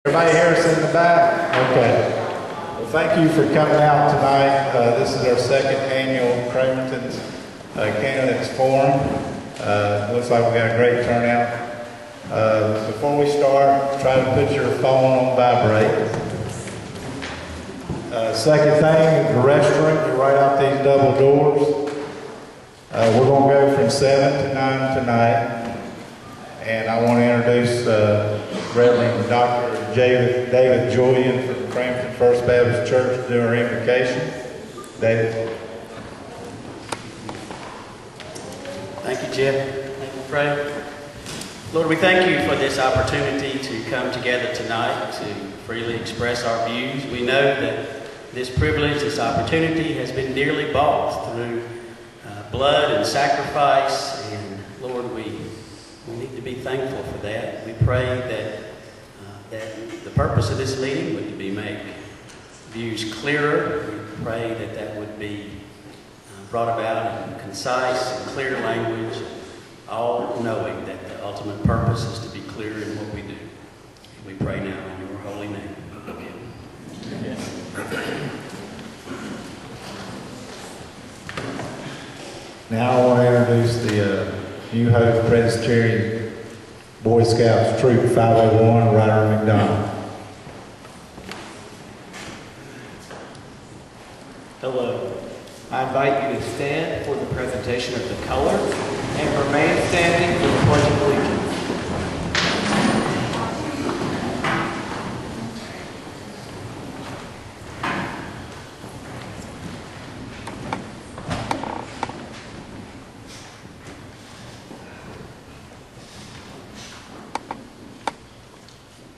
Everybody hear us in the back? Okay. Well, thank you for coming out tonight. This is our second annual Cramerton's Candidates Forum. Looks like we got a great turnout. Before we start, try to put your phone on vibrate. Second thing is the restroom. You're right out these double doors. We're going to go from 7 to 9 tonight. And I want to introduce Reverend Dr. David Julian from Cramerton First Baptist Church to do our invocation. David. Thank you, Jeff. Thank you, pray. Lord, we thank you for this opportunity to come together tonight to freely express our views. We know that this privilege, this opportunity has been dearly bought through blood and sacrifice. And Lord, we need to be thankful for that. We pray that the purpose of this meeting would be make views clearer. We pray that that would be brought about in concise and clear language, all knowing that the ultimate purpose is to be clear in what we do. We pray now in your holy name. Amen. Now I want to introduce the New Hope Presbyterian Boy Scouts Troop 501, Ryder McDonald. Hello. I invite you to stand for the presentation of the colors and remain standing for the Pledge of Allegiance.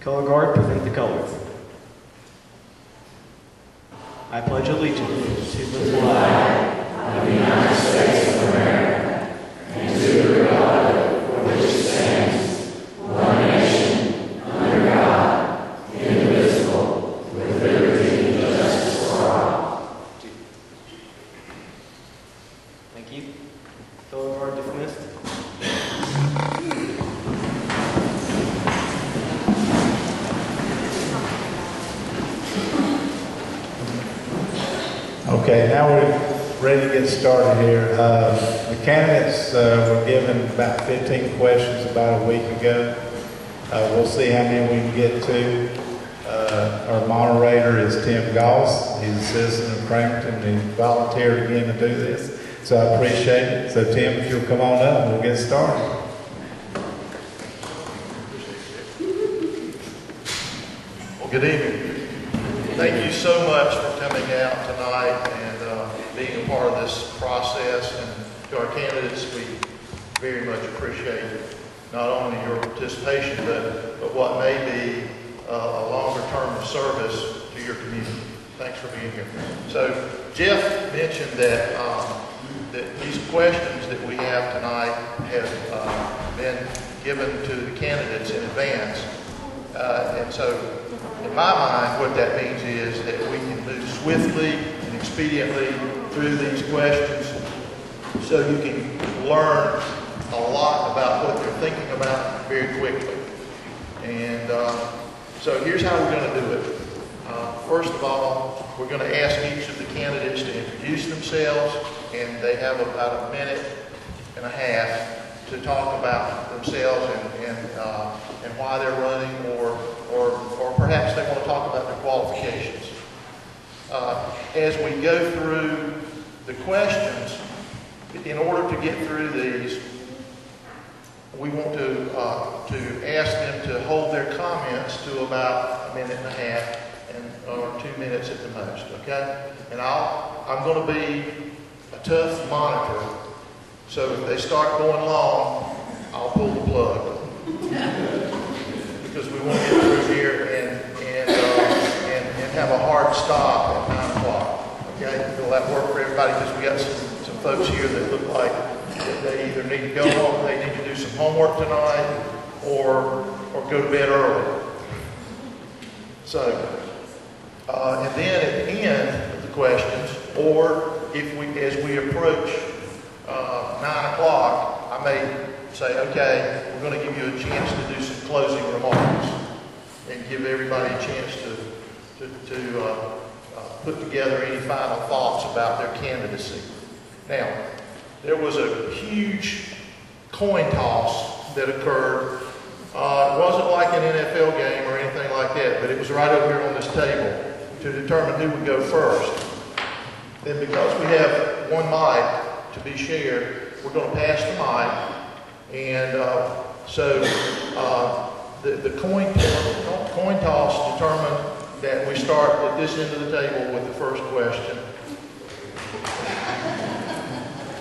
Color Guard, present the colors. I pledge allegiance to the flag of the United States of America and to the republic for which it stands, one nation, under God, indivisible, with liberty and justice for all. Thank you. Color Guard dismissed. Okay, now we're ready to get started here. The candidates were given about 15 questions about a week ago. We'll see how many we can get to. Our moderator is Tim Goss. He's a citizen of Cramerton. He volunteered again to do this, so I appreciate it. So Tim, if you'll come on up, we'll get started. Well, good evening. Thank you so much for coming out tonight and being a part of this process. And to our candidates, we very much appreciate not only your participation, but what may be a longer term of service to your community. Thanks for being here. So Jeff mentioned that, that these questions that we have tonight have been given to the candidates in advance. And so in my mind, what that means is that we can move swiftly and expediently through these questions so you can learn a lot about what they're thinking about very quickly. And so here's how we're going to do it. First of all, we're going to ask each of the candidates to introduce themselves, and they have about a minute and a half to talk about themselves and why they're running, or perhaps they want to talk about their qualifications. As we go through the questions, in order to get through these, we want to ask them to hold their comments to about a minute and a half or 2 minutes at the most, okay? And I'm going to be a tough monitor, so if they start going long, I'll pull the plug. Because we want to get through here and have a hard stop at 9 o'clock. Okay? Will that work for everybody? Because we got some folks here that look like that they either need to go home, they need to do some homework tonight, or go to bed early. So, and then at the end of the questions, or as we approach 9 o'clock, I may say, okay, we're going to give you a chance to do some closing remarks. and give everybody a chance to put together any final thoughts about their candidacy. Now, there was a huge coin toss that occurred. It wasn't like an NFL game or anything like that, but it was right over here on this table to determine who would go first. Then because we have one mic to be shared, we're going to pass the mic. And so the coin toss determined that we start at this end of the table with the first question.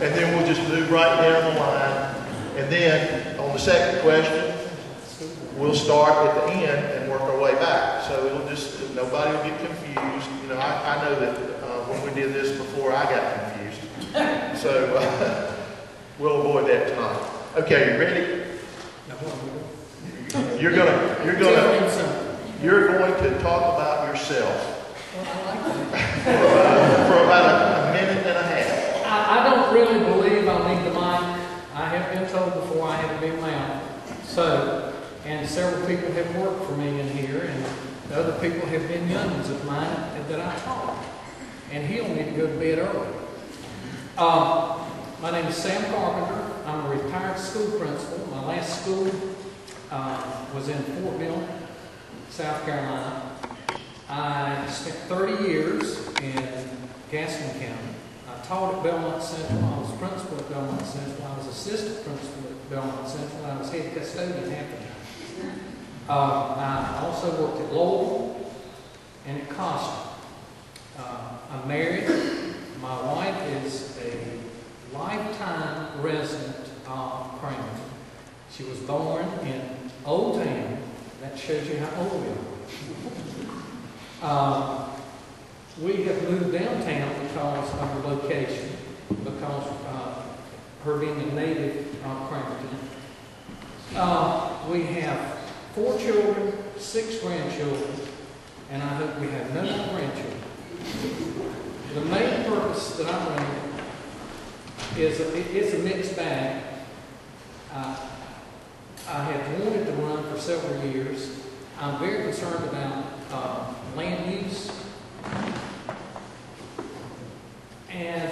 And then we'll just move right down the line. And then on the second question, we'll start at the end and work our way back. So it'll just, nobody will get confused. You know, I know that when we did this before, I got confused. So we'll avoid that tonight. Okay, you ready? You're going to talk about yourself for about a minute and a half. I don't really believe I need the mic. I have been told before I have a big mouth. So, and several people have worked for me in here, and the other people have been youngins of mine that I taught. And he'll need to go to bed early. My name is Sam Carpenter. I'm a retired school principal. My last school was in Fort Mill, South Carolina. I spent 30 years in Gaston County. I taught at Belmont Central. I was principal at Belmont Central. I was assistant principal at Belmont Central. I was head custodian half the time. I also worked at Lowell and at Costa. I'm married. My wife is a lifetime resident of Cramerton. She was born in Old Town. That shows you how old we are. We have moved downtown because of her location, because her being a native of Cramerton. We have 4 children, 6 grandchildren, and I hope we have no more grandchildren. The main purpose that I'm running is it's a mixed bag. I have wanted to run for several years. I'm very concerned about land use and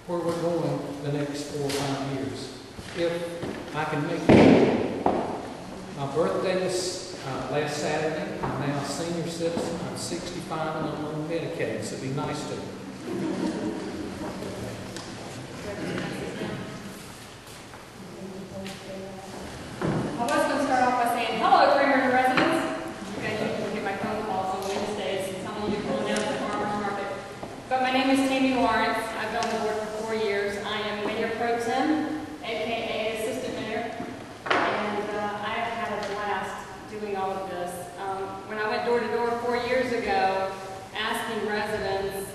where we're going the next 4 or 5 years. If I can make it. My birthday was last Saturday. I'm now a senior citizen. I'm 65 and I'm on Medicaid, so it'd be nice to. I was going to start off by saying, hello, Cramerton residents. You guys usually get my phone calls on Wednesdays and telling you pulling out at the farmer's market. But my name is Tammy Lawrence. I've been on the board for 4 years. I am Mayor Pro Tem, a.k.a. Assistant Mayor. And I have had a blast doing all of this. When I went door to door 4 years ago, asking residents,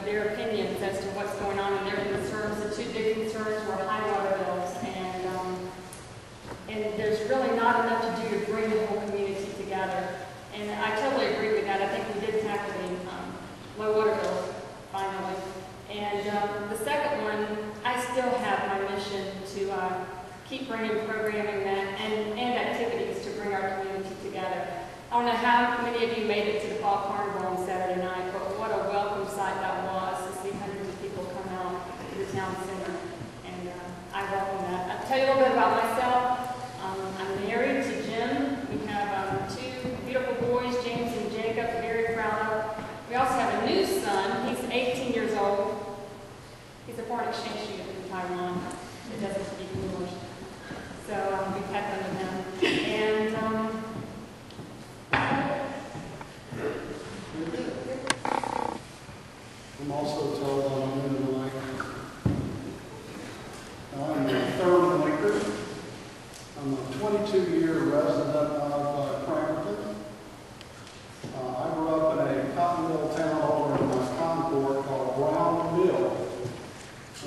their opinions as to what's going on in their concerns, the 2 big concerns were high water bills and there's really not enough to do to bring the whole community together. And I totally agree with that. I think we did tackle the low water bills finally. And the second one, I still have my mission to keep bringing programming and activities to bring our community together. I don't know how many of you made it to the Fall Carnival on Saturday night, but what a welcome sight that was to see hundreds of people come out to the town center. And I welcome that. I'll tell you a little bit about myself. I'm married to Jim. We have 2 beautiful boys, James and Jacob, very proud of. We also have a new son. He's 18 years old. He's a foreign exchange student from Taiwan. He doesn't speak English. So we peck under him. And I'm also told I'm in the mic. I'm a third winker. I'm a 22-year resident of Cramerton. I grew up in a cotton mill town over in Concord called Brown Mill.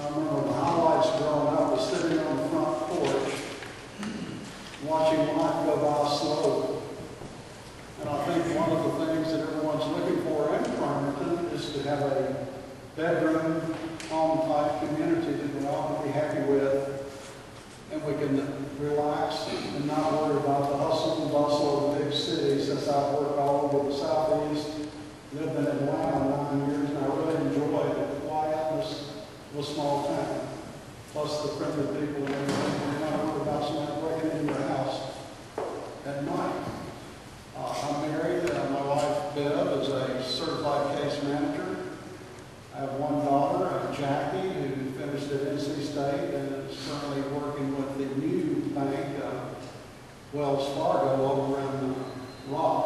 I remember the highlights growing up was sitting on the front porch, watching life go by slow. And I think one of the things that everyone's looking for in Cramerton is to have a bedroom, home-type community that we all can be happy with. And and we can relax and not worry about the hustle and bustle of the big city, since I've worked all over the southeast, lived in Atlanta 9 years, and I really enjoy the quietness of a small town, plus the friendly people and everything. You're not worried about someone breaking into your house at night. I'm married. My wife, Bev, is a certified case manager. I have one daughter, Jackie, who finished at NC State and is currently working with the new bank, Wells Fargo, over in Rock.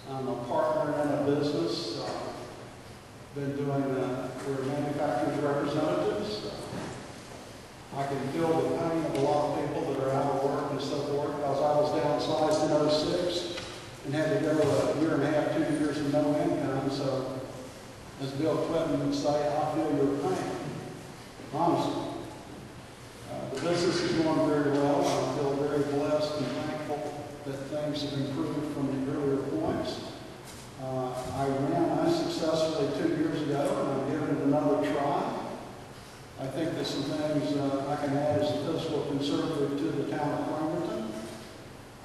I'm a partner in a business. Been doing, we're manufacturers representatives. I can feel the pain of a lot of people that are out of work and so forth, because I was downsized in '06 and had to go a year and a half, 2 years of no income. So, as Bill Clinton would say, I feel your pain. Honestly. The business is going very well. I feel very blessed and thankful that things have improved from the earlier points. I ran unsuccessfully 2 years ago, and I'm giving it another try. I think there's some things I can add as a fiscal conservative to the town of Cramerton.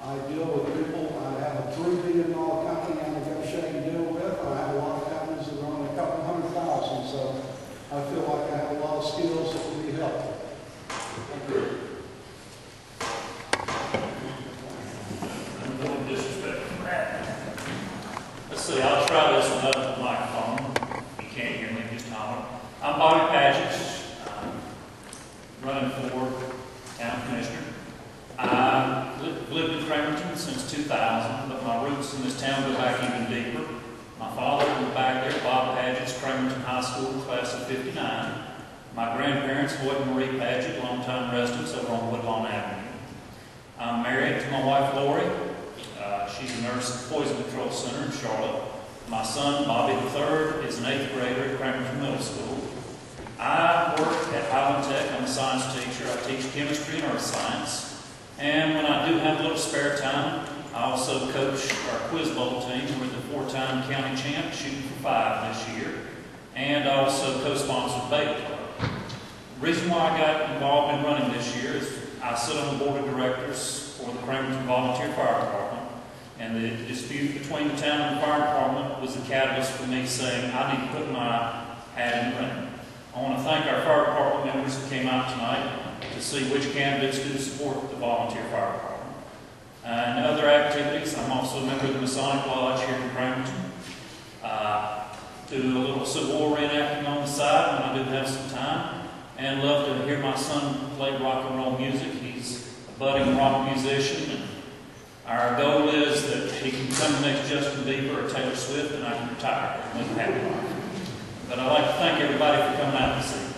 I deal with people. I have a $3 billion company I negotiate and deal with. I have a lot of companies that are only a couple $100,000, so I feel like I have a lot of skills that will be helpful. Thank you. I'm going to disrespect that. Let's see, I'll try this one up with the microphone. You can't hear me, just holler. I'm Bobby Paget, running for town commissioner. I've lived in Cramerton since 2000, but my roots in this town go back even deeper. My father went back there, Bob Paget's Cramerton High School, class of '59. My grandparents, Hoyt and Marie Paget, longtime residents over on Woodlawn Avenue. I'm married to my wife, Lori. She's a nurse at the Poison Control Center in Charlotte. My son, Bobby III, is an 8th grader at Cramerton Middle School. I work at Highland Tech. I'm a science teacher. I teach chemistry and earth science. And when I do have a little spare time, I also coach our quiz bowl team. We're the 4-time county champ, shooting for 5 this year. And I also co-sponsored the Bait Club. The reason why I got involved in running this year is I sit on the board of directors for the Cramerton Volunteer Fire Department. And the dispute between the town and the fire department was the catalyst for me saying I need to put my hat in the ring. I want to thank our fire department members that came out tonight to see which candidates do support the volunteer fire department. And other activities, I'm also a member of the Masonic Lodge here in Cramerton. Do a little Civil War reenacting on the side when I do have some time. And love to hear my son play rock and roll music. He's a budding rock musician. And our goal is that he can become the next Justin Bieber or Taylor Swift, and I can retire and live a happy life. But I'd like to thank everybody for coming out this evening.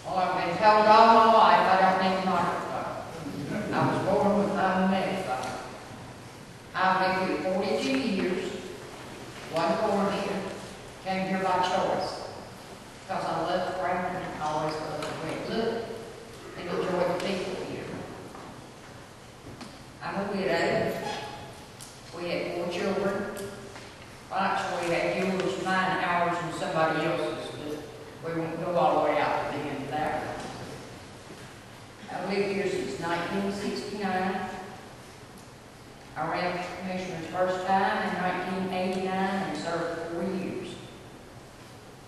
Well, I've been told all my life I don't need a microphone. I was born with my own megaphone. I've lived here 42 years, wasn't born here, came here by choice. Because I love Cramerton, I always loved the way it looked, and enjoy the people here. I'm a widow. We had 4 children. Well, actually, we had yours, mine, ours, and somebody else's, but we won't go all the way out to the end of that. I've lived here since 1969. I ran for commissioner's first time in 1989 and served 4 years.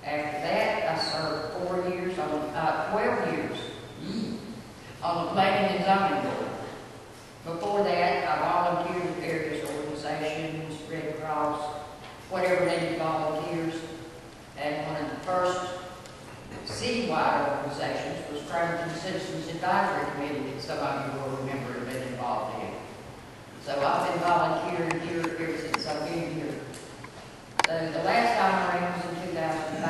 After that, I served 4 years, 12 years on the Planning and Zoning Board. Before that, I volunteered with various organizations, Red Cross, whatever needed volunteers. And one of the first citywide organizations was Cramerton Citizens Advisory Committee, that some of you will remember and been involved in. So I've been volunteering here ever since I've been here. So the last time I ran was in 2005.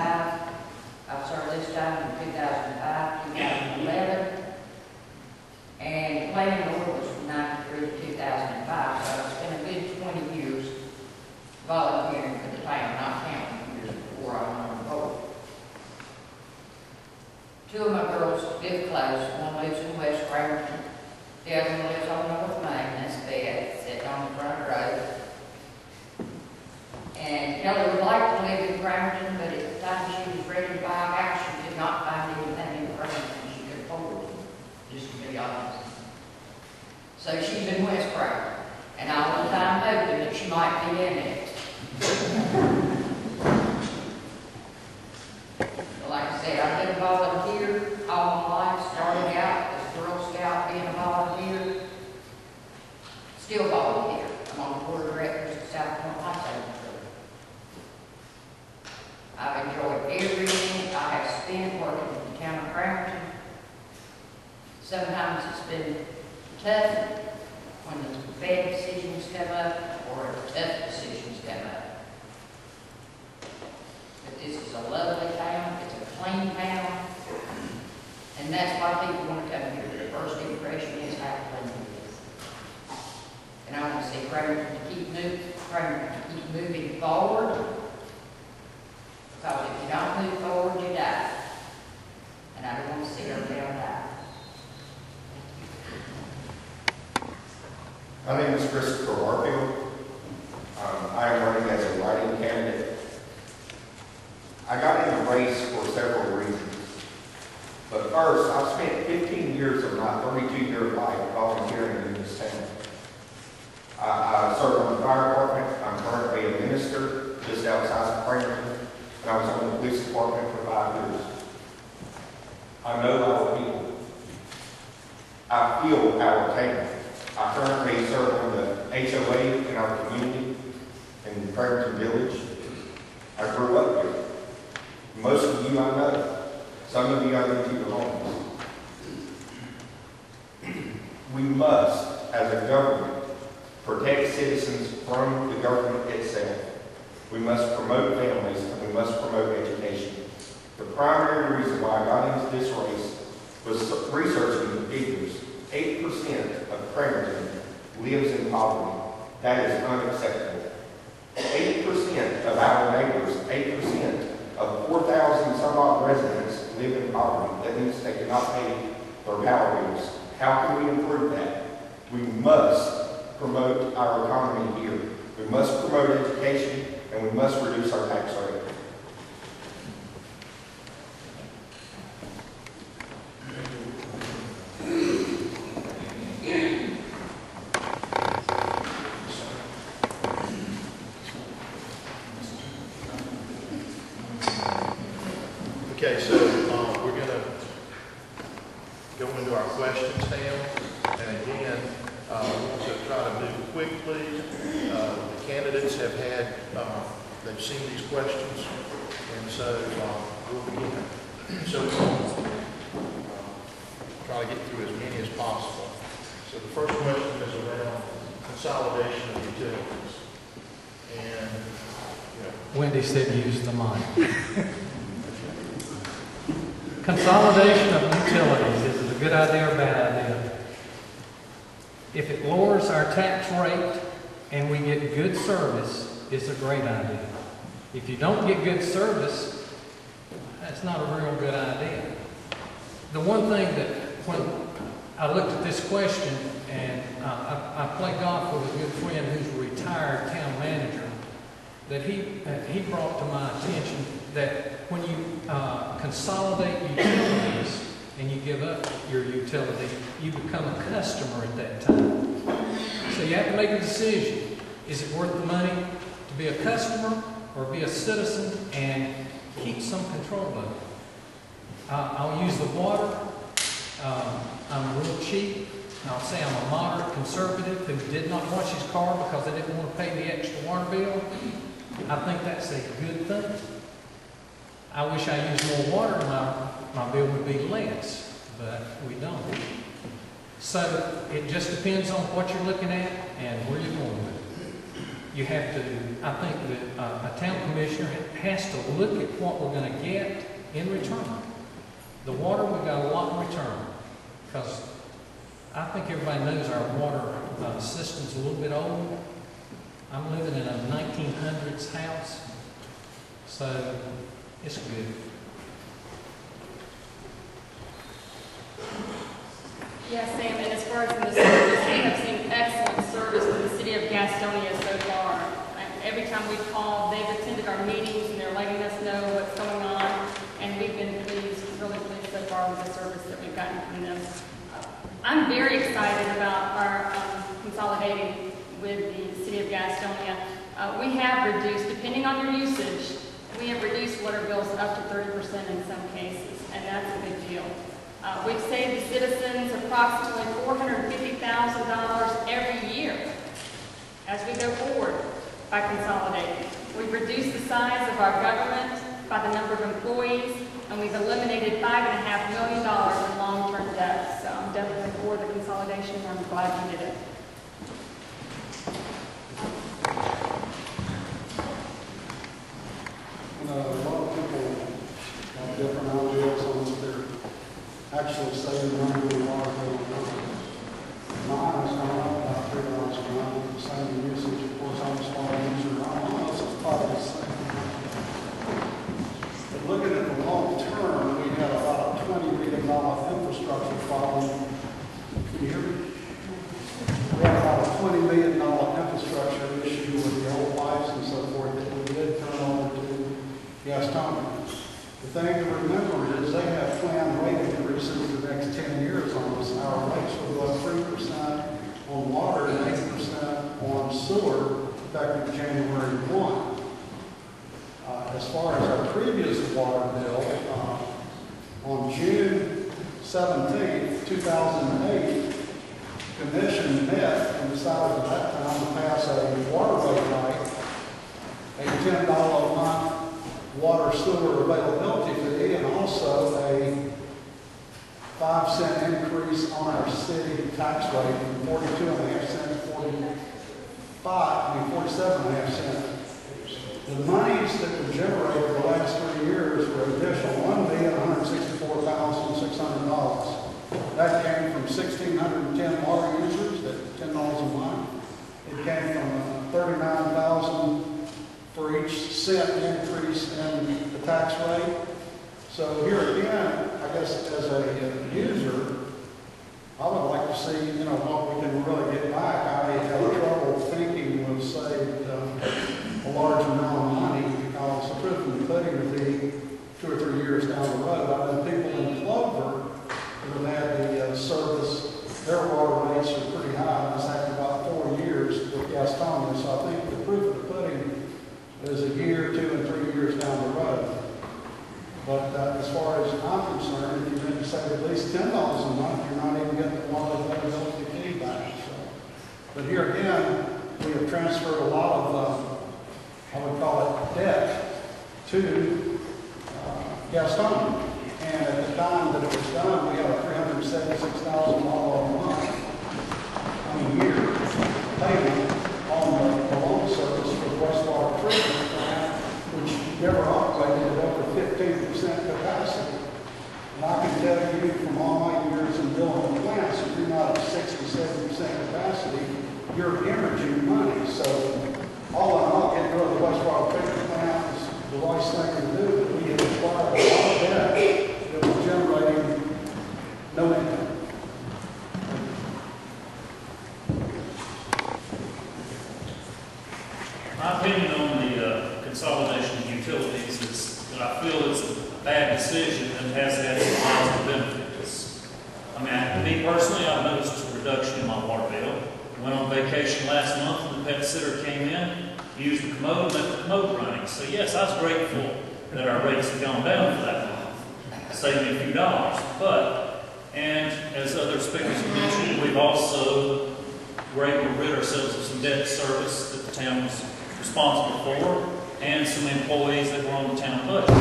I served this time in 2005, 2011. And the planning board was from 93 to 2005, so I spent a good 20 years volunteering for the town, not counting years before I went on the board. 2 of my girls live close. One lives in West Cramerton, grade. And all the time hoping that she might be in it. Like I said, I've been a volunteer all my life, started out as a Girl Scout, being a volunteer, still volunteer. I'm on the board of directors of South Point High School. I've enjoyed every minute I have spent working in the town of Cramerton. Sometimes it's been tough when the bad decisions come up or tough decisions come up. But this is a lovely town, it's a clean town, and that's why people want to come here. Their first impression is how clean it is. And I want to see Cramerton to keep moving forward, because if you don't move forward, you die. And I don't want to see our town die. My name is Christopher Warfield. I am running as a writing candidate. I got in the race for several reasons. But first, I've spent 15 years of my 32-year life volunteering in this town. I serve on the fire department. I'm currently a minister just outside of Cramerton, and I was on the police department for 5 years. I know our people. I feel our town. I currently serve on the HOA in our community in Cramerton Village. I grew up here. Most of you I know. Some of you I know to your homes. We must, as a government, protect citizens from the government itself. We must promote families and we must promote education. The primary reason why I got into this race was researching the figures. 8% of Cramerton lives in poverty. That is unacceptable. 8% of our neighbors, 8% of 4,000 some odd residents live in poverty. That means they cannot pay their power bills. How can we improve that? We must promote our economy here. We must promote education and we must reduce our tax rate. Okay, so we're going to go into our questions now. And again, we want to try to move quickly. The candidates have had, they've seen these questions, and so we'll begin. So we'll try to get through as many as possible. So the first question is around consolidation of utilities. And, Wendy said use the mic. Consolidation of utilities, is it a good idea or a bad idea? If it lowers our tax rate and we get good service, it's a great idea. If you don't get good service, that's not a real good idea. The one thing that when I looked at this question, and I play golf with a good friend who's a retired town manager, that he brought to my attention that when you consolidate utilities and you give up your utility, you become a customer at that time. So you have to make a decision. Is it worth the money to be a customer or be a citizen and keep some control of it? I'll use the water. I'm real cheap. I'll say I'm a moderate conservative who did not wash his car because I didn't want to pay the extra water bill. I think that's a good thing. I wish I used more water, my bill would be less, but we don't. So it just depends on what you're looking at and where you're going with it. You have to, I think that a town commissioner has to look at what we're going to get in return. The water, we got a lot in return, because I think everybody knows our water system's a little bit old. I'm living in a 1900s house, so it's good. Yes, Sam, and as far as in the service, we have seen excellent service from the city of Gastonia so far. And every time we call, they've attended our meetings and they're letting us know what's going on, and we've been pleased, really pleased so far with the service that we've gotten from them. I'm very excited about our consolidating with the city of Gastonia, we have reduced, depending on your usage, we have reduced water bills up to 30% in some cases, and that's a big deal. We've saved the citizens approximately $450,000 every year as we go forward by consolidating. We've reduced the size of our government by the number of employees, and we've eliminated $5.5 million in long-term debt. So I'm definitely for the consolidation, and I'm glad you did it. A lot of people have different ideas on what they're actually saving money in water bill. Mine is going up about $3 a month, the same usage. Of course, I'm a small user. Almost it's probably the same. But looking at the long term, we had about a $20 million infrastructure problem. Can you hear me? We had about a $20 million infrastructure issue with the old pipes and so forth that we did turn over to Gastonia. The thing to remember is they have planned rate increases for the next 10 years on this. Our rates will go up 3% on water and 8% on sewer effective January 1. As far as our previous water bill, on June 17, 2008, Commission met and decided at that time to pass a water rate hike, a $10 a month water sewer availability fee, and also a 5-cent increase on our city tax rate from 42.5 cents to 47.5 cents. The monies that were generated the last 3 years were additional $1,164,600. That came from 1,610 water users at $10 a month. It came from 39,000 for each cent increase in the tax rate. So here again, I guess as a user, I would like to see, what we can really get back. I have trouble thinking we'll save a large amount of money because the proof of the pudding would be 2 or 3 years down the road. I know people in Clover who have had the service, their water rates are pretty high. It's actually about 4 years with Gastonia. So I think the proof of the pudding is a year, 2 and 3 years down the road. But as far as I'm concerned, if you're going to save at least $10 a month, you're not even getting the water availability fee back. So, but here again, we have transferred a lot of, I would call it debt, to Gastonia. And at the time that it was done, we had a $376,000 a month, year payment on the loan service for the wastewater treatment plant, which never operated at over 15% capacity. And I can tell you from all my years in building plants, if you're not at 60-70% capacity, you're hemorrhaging money. So all in all, getting rid of the wastewater treatment plant is the right thing to do, but we had acquired a lot of debt that was generating no income. My opinion on the consolidation of utilities is that I feel it's a bad decision and has had some positive benefits. Me personally, I've noticed a reduction in my water bill. Went on vacation last month and the pet sitter came in, used the commode, and left the commode running. So yes, I was grateful that our rates have gone down for that month, saving me a few dollars. But, and as other speakers have mentioned, we've also were able to rid ourselves of some debt service that the town was responsible for, and some employees that were on the town budget.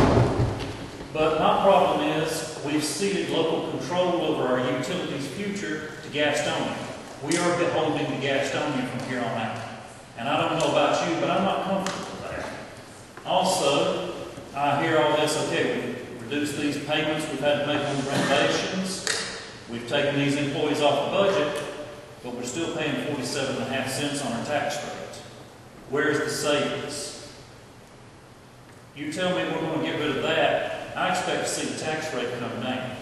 But my problem is we've ceded local control over our utilities' future to Gastonia. We are beholden to Gastonia from here on out. And I don't know about you, but I'm not comfortable with that. Also, I hear all this, okay, we've reduced these payments we've had to make on renovations, we've taken these employees off the budget, but we're still paying 47.5 cents on our tax rate. Where's the savings? You tell me we're going to get rid of that, I expect to see the tax rate come down.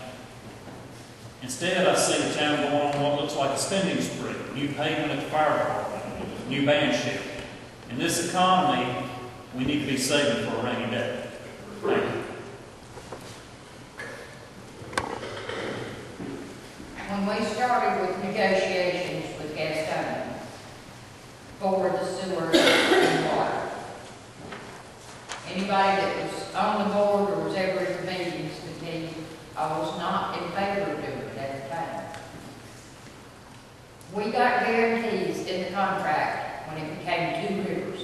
Instead, I see the town going on what looks like a spending spree, new pavement at the fire department, new band shed. In this economy, we need to be saving for a rainy day. Thank you. When we started with negotiations with Gastonia, for the sewer and water. Anybody that was on the board or was ever at the meetings could tell you I was not in favor of doing it at the time. We got guarantees in the contract when it became 2 rivers.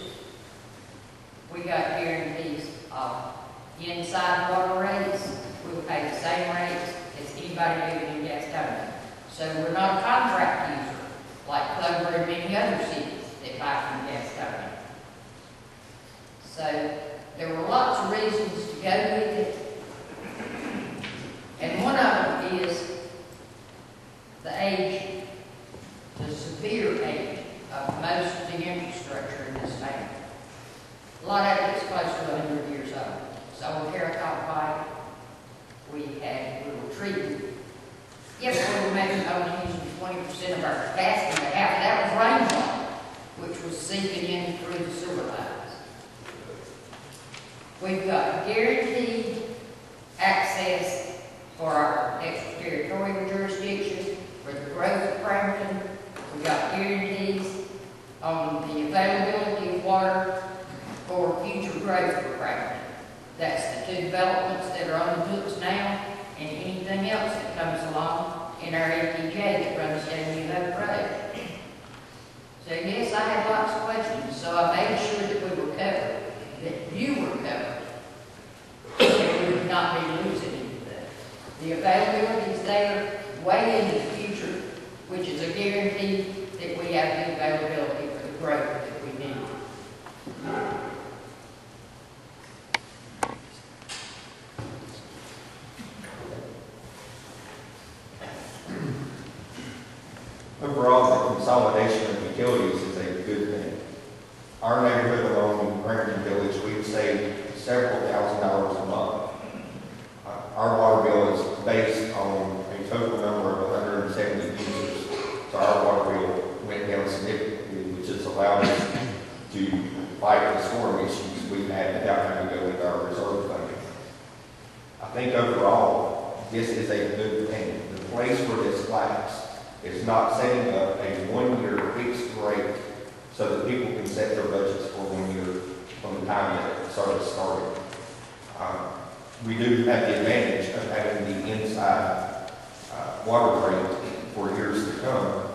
We got guarantees of inside water rates. We'll pay the same rates as anybody living in Gastonia. So we're not a contract user like Clover and many other cities that buy from Gastonia. So there were lots of reasons to go with it. And one of them is the age, the severe age of most of the infrastructure in this town. A lot of it is close to 100 years old. So on terracotta pipe, we had little trees. Yes, we were maybe only using 20% of our capacity to have. That was rainwater, which was seeping in through the sewer lines. We've got guaranteed access for our extraterritorial jurisdiction, for the growth of Cramerton. We've got guarantees on the availability of water for future growth for Cramerton. That's the 2 developments that are on the books now, and anything else that comes along in our FTJ that runs down New Hope Road. So yes, I had lots of questions, so I made sure that we were covered, that you were covered, and we would not be losing anything. The availability is there way into the future, which is a guarantee that we have the availability for the growth that we need. Overall, the consolidation of utilities is a good thing. Our neighborhood alone in Cramerton Village, we've saved several $1,000s a month. Our water bill is based on a total number of 170 users. So our water bill went down significantly, which has allowed us to fight the storm issues we've had without having to go with our reserve funding. I think overall, this is a good thing. The place where this lacks is not setting up a 1-year fixed rate so that people can set their budgets for 1 year from the time that it started. We do have the advantage of having the inside water rate for years to come,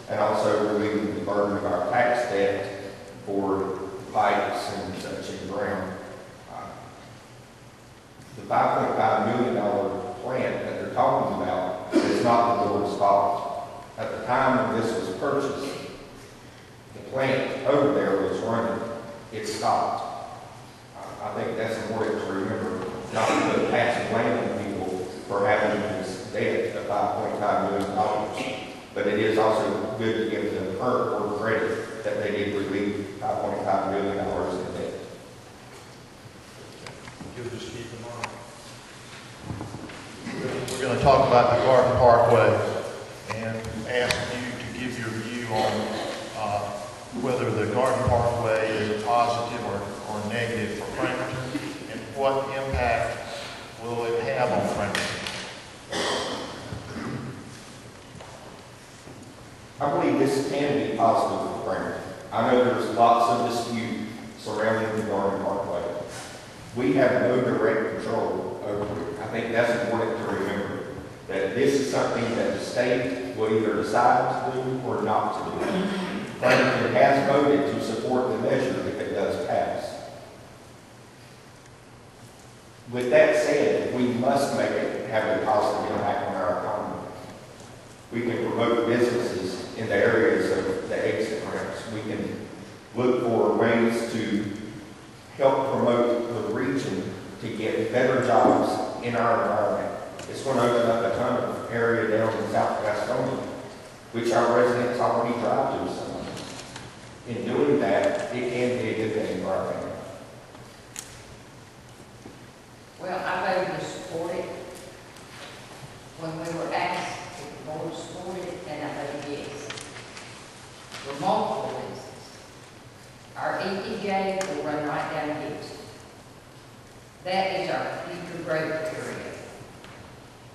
and also relieving the burden of our tax debt for pipes and such in ground. The $5.5 million plant that they're talking about is not the board's fault. At the time when this was purchased, the plant over there was running. It stopped. I think that's important to remember, not to put passing blame on people for having this debt of $5.5 million. But it is also good to give the current board credit that they did relieve $5.5 million in debt. You'll just keep in mind. We're going to talk about the Garden Parkway and ask you to give your view on whether the Garden Parkway is a positive or negative for Cramerton, and what impact will it have on Cramerton? I believe this can be positive for Cramerton. I know there's lots of dispute surrounding the Garden Parkway. We have no direct control over it. I think that's important to remember, that this is something that the state will either decide to do or not to do. Cramerton has voted to support the measure if it does pass. With that said, we must make it have a positive impact on our economy. We can promote businesses in the areas of the exit ramps. We can look for ways to help promote the region to get better jobs in our environment. It's going to open up a ton of area down in South Gastonia, which our residents already drive to sometimes. In doing that, it can be a good thing for our family. Well, I voted to support it. When we were asked if the board supported it, and I voted yes. For multiple reasons. Our ETJ will run right down Houston. That is our future growth area.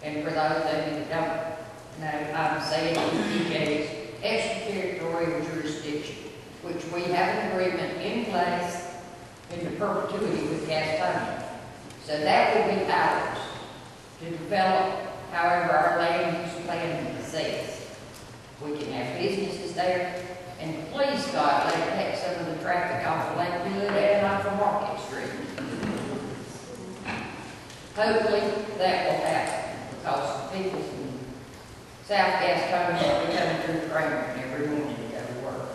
And for those of you that don't know, I'm saying ETJ's extraterritorial jurisdiction, which we have an agreement in place into perpetuity with Gastonia. So that will be ours to develop however our land use plan says. We can have businesses there, and please God, let it take some of the traffic off of Lakewood and off of Market Street. Hopefully that will happen, because people from South Gastonia will be coming through Cramerton every morning to go to work.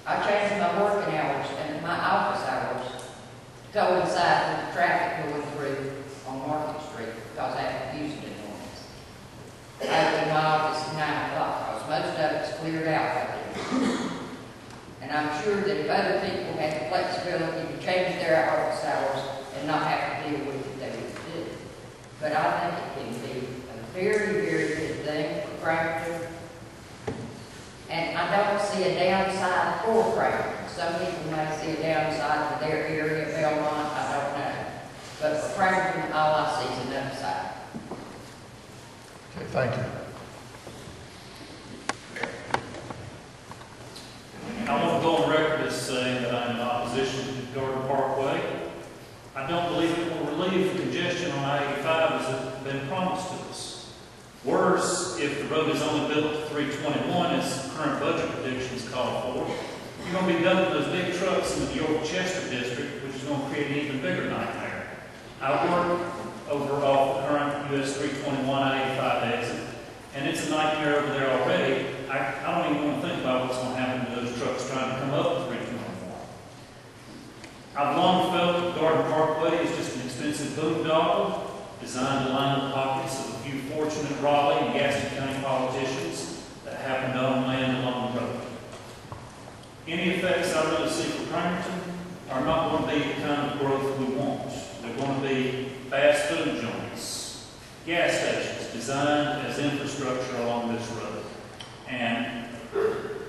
I changed my working hours and my office hours to coincide with the traffic going through on Market Street, because I have to use it in the mornings. I open my office at 9 o'clock, because most of it's cleared out by then. And I'm sure that if other people had the flexibility to change their office hours and not have to deal with it, they would do. But I think it can be a very, very good thing for Cramerton. And I don't see a downside for Cramerton. Some people may see a downside for their area, Belmont, I don't know. But for Cramerton, all I see is an upside. Okay, thank you. I want to go on record as saying that I'm in opposition to Garden Parkway. I don't believe it will relieve the congestion on I-85 as has been promised to us. Worse, if the road is only built to 321 as current budget predictions call for, you're going to be dumping those big trucks in the York-Chester district, which is going to create an even bigger nightmare. I work over off the current US 321 I-85 exit, and it's a nightmare over there already. I don't even want to think about what's going to happen to those trucks trying to come up to 321. I've long felt that Garden Parkway is just an expensive boondoggle designed to line the pockets of a few fortunate Raleigh and Gaston County politicians that happen to own land along the road. Any effects I really see for Cramerton are not going to be the kind of growth we want. They're going to be fast food joints, gas stations designed as infrastructure along this road. And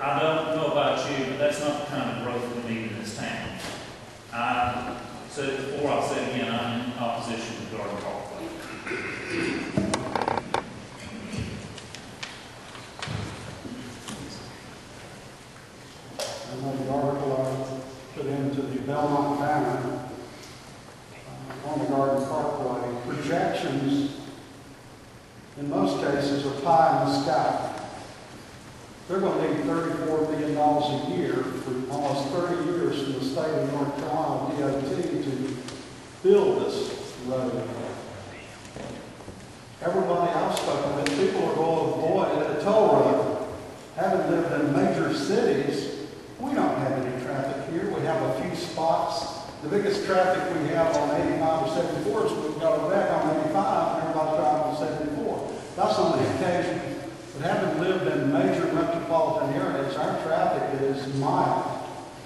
I don't know about you, but that's not the kind of growth we need in this town. I said it before, I'll say it again, I'm in opposition to Garden Parkway. And then the article I put into the Belmont Banner on the Garden Parkway, projections in most cases are pie in the sky. They're going to need $34 million a year for almost 30 years from the state of North Carolina DOT to build this road. Everybody I've spoken with, people are going, boy, at a toll road. Having lived in major cities, we don't have any traffic here. We have a few spots. The biggest traffic we have on 85 or 74 is we've got a wreck on 85 and everybody's driving on 74. That's on the occasion. But having lived in major metropolitan areas, our traffic is mild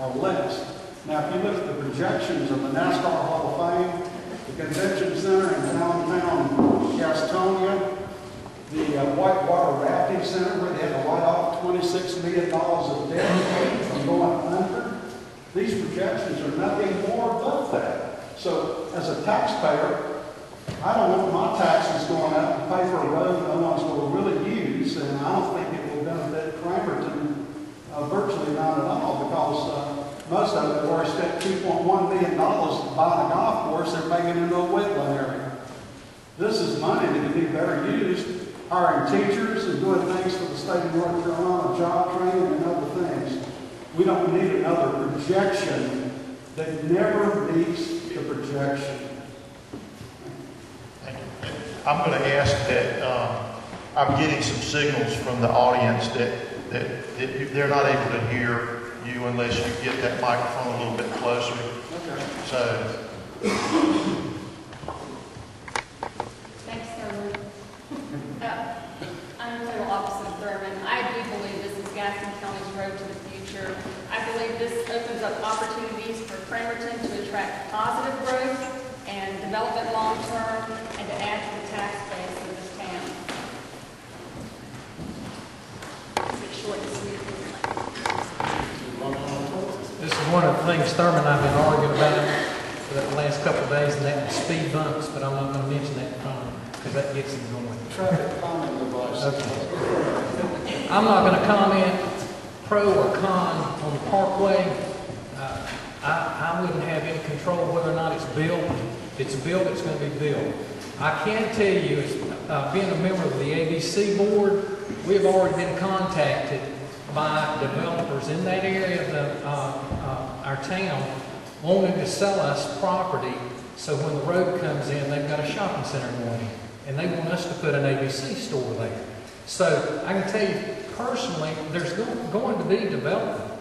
or less. Now, if you look at the projections of the NASCAR Hall of Fame, the Convention Center in downtown Gastonia, the Whitewater Rafting Center, where they had to write off $26 million of debt from going under, these projections are nothing more but that. So, as a taxpayer, I don't want my taxes going up to pay for a road no one's going to really use, and I don't think it will benefit Cramerton virtually not at all, because most of them have already spent $2.1 million buying a golf course and making it into a wetland area. This is money that can be better used, hiring teachers and doing things for the state of North Carolina, job training and other things. We don't need another projection that never meets the projection. I'm going to ask that, I'm getting some signals from the audience that they're not able to hear you unless you get that microphone a little bit closer. Okay. So. Thanks, Thurman. I'm the total opposite of Thurman. I do believe this is Gaston County's road to the future. I believe this opens up opportunities for Cramerton to attract positive growth and development long-term, and to add to the tax base of this town. It's short and sweet. This is one of the things Thurman and I have been arguing about for the last couple of days, and that was speed bumps, but I'm not going to mention that in front of him, because that gets him going. Traffic calming device. Okay. I'm not going to comment pro or con on the parkway, I wouldn't have any control whether or not it's built. If it's built, it's going to be built. I can tell you, as being a member of the ABC board, we have already been contacted by developers in that area of our town wanting to sell us property, so when the road comes in, they've got a shopping center going in, and they want us to put an ABC store there. So I can tell you personally, there's going to be development.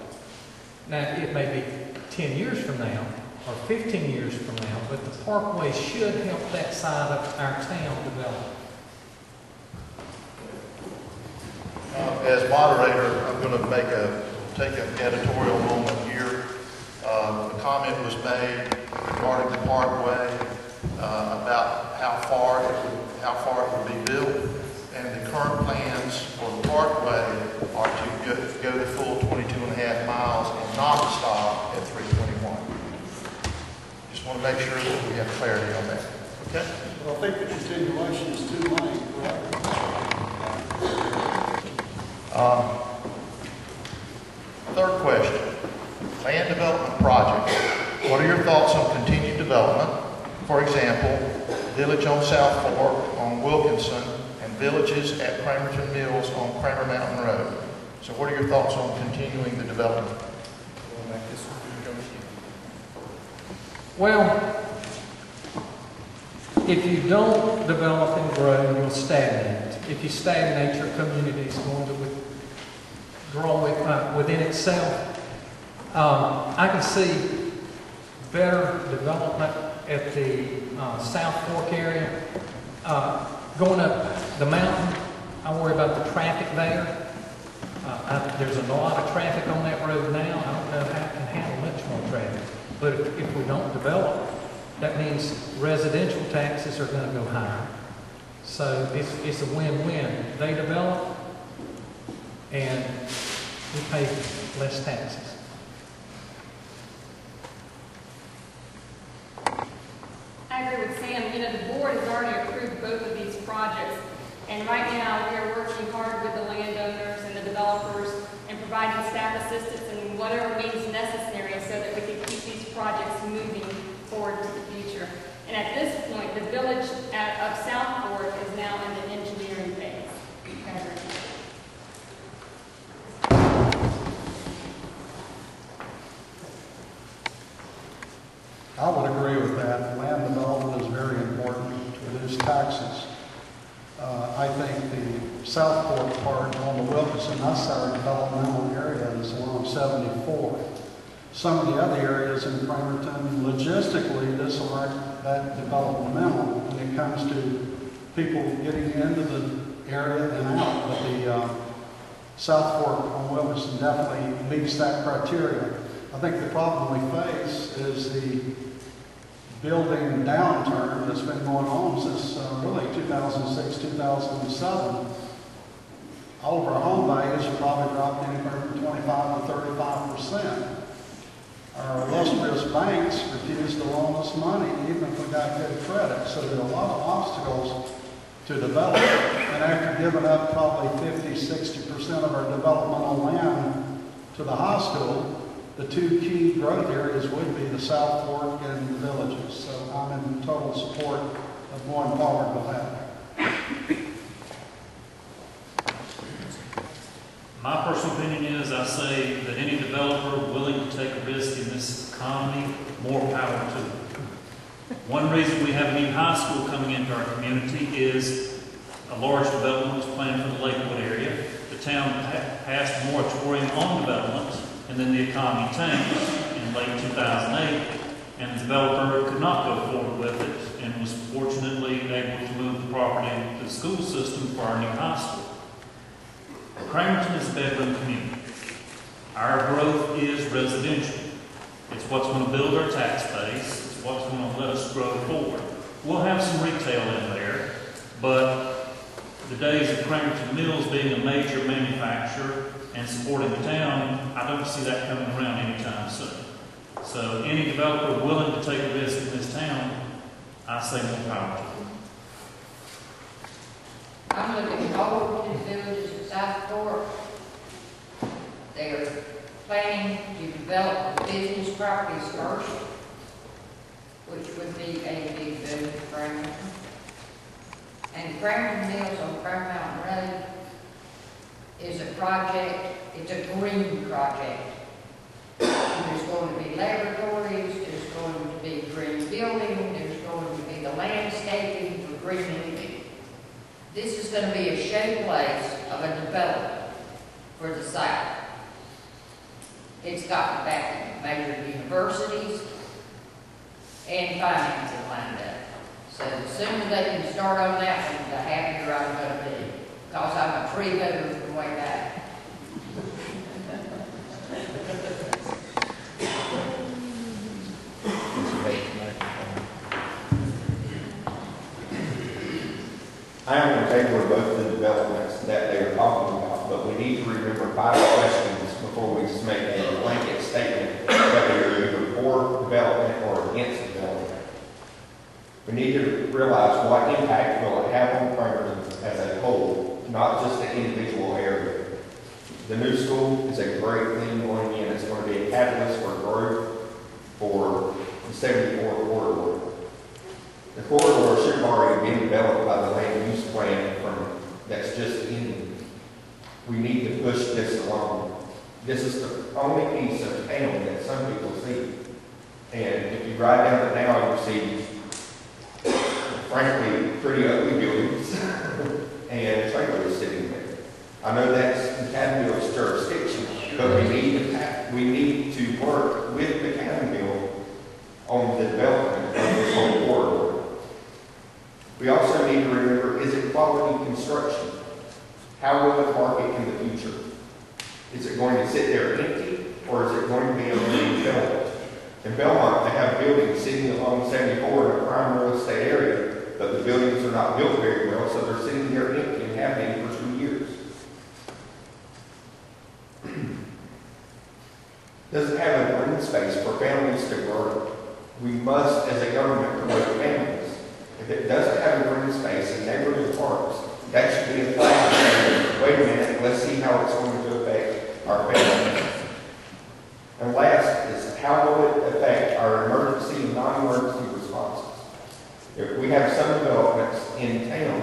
Now, it may be 10 years from now, or 15 years from now, but the parkway should help that side of our town develop. As moderator, I'm going to take an editorial moment here. A comment was made regarding the parkway about how far it would be built, and the current plans for the parkway are to go the full 22.5 miles and not stop at 321. Just want to make sure that we have clarity on that. Okay? Well, I think the continuation is 2 lanes, correct? Third question, land development project. What are your thoughts on continued development? For example, Village on South Fork on Wilkinson and villages at Cramerton Mills on Cramer Mountain Road. So what are your thoughts on continuing the development? Well, if you don't develop and grow, you'll stagnate. If you stagnate, your community is going to grow within itself. I can see better development at the South Fork area. Going up the mountain, I worry about the traffic there. There's a lot of traffic on that road now. I don't know how it can handle much more traffic. But if we don't develop, that means residential taxes are going to go higher. So it's a win-win. They develop, and we pay less taxes. I agree with Sam. You know, the board has already approved both of these projects, and right now we are working hard with the landowners and the developers and providing staff assistance and whatever means necessary so that we can keep these projects moving forward to the future. And at this point, the village of South Fork is now in the engineering phase. I would agree with that. Land development is very important to reduce taxes. I think the South Fork part on the Wilkinson, that's our developmental area, is along 74. Some of the other areas in Cramerton, logistically, this will make that developmental when it comes to people getting into the area and out. But the South Fork on Wilkinson definitely meets that criteria. I think the problem we face is the building downturn that's been going on since really 2006, 2007. All of our home values have probably dropped anywhere from 25 to 35%. Our illustrious banks refuse to loan us money, even if we got good credit. So there are a lot of obstacles to develop. And after giving up probably 50–60% of our developmental land to the high school, the two key growth areas would be the South Fork and the villages. So I'm in total support of going forward with that. My personal opinion is I say that any developer willing to take a risk in this economy, more power to them. One reason we have a new high school coming into our community is a large development was planned for the Lakewood area. The town passed a moratorium on development, and then the economy tanked in late 2008, and the developer could not go forward with it and was fortunately able to move the property to the school system for our new high school. Cramerton is a bedroom community. Our growth is residential. It's what's going to build our tax base. It's what's going to let us grow forward. We'll have some retail in there, but the days of Cramerton Mills being a major manufacturer and supporting the town, I don't see that coming around anytime soon. So any developer willing to take a risk in this town, I say more power to them. I'm looking forward to the villages of South Fork. They're planning to develop the business properties first, which would be a big boom for Cramerton. And Cramerton Mills on Crown Mountain Road is a project, it's a green project. There's going to be laboratories, there's going to be green building, there's going to be the landscaping for green living. This is going to be a showplace of a development for the South. It's got the backing of major universities and financing lined up. So the sooner they can start on that one, the happier I'm going to be, because I'm a tree hugger from way back. I am in favor of both the developments that they are talking about, but we need to remember 5 questions before we just make a blanket statement that we are either for development or against development. We need to realize what impact will it have on Cramerton as a whole, not just the individual area. The new school is a great thing going in. It's going to be a catalyst for growth for the 74 corridor. The corridor should have already been developed by the land use plan that's just ending. We need to push this along. This is the only piece of town that some people see. And if you ride down it now, you see, frankly, pretty ugly buildings and trailers sitting there. I know that's the county bill's jurisdiction, but we need to work with the county bill on the development of this whole corridor. We also need to remember, is it quality construction? How will it market in the future? Is it going to sit there empty, or is it going to be able to be developed? In Belmont, they have buildings sitting along 74 in a prime real estate area, but the buildings are not built very well, so they're sitting there empty and have been for 2 years. Does it have a green space for families to grow? We must, as a government, promote families. If it doesn't have a green space in neighborhood parks, that should be a flag. Wait a minute, let's see how it's going to affect our families. And last is, how will it affect our emergency and non-emergency responses? If we have some developments in town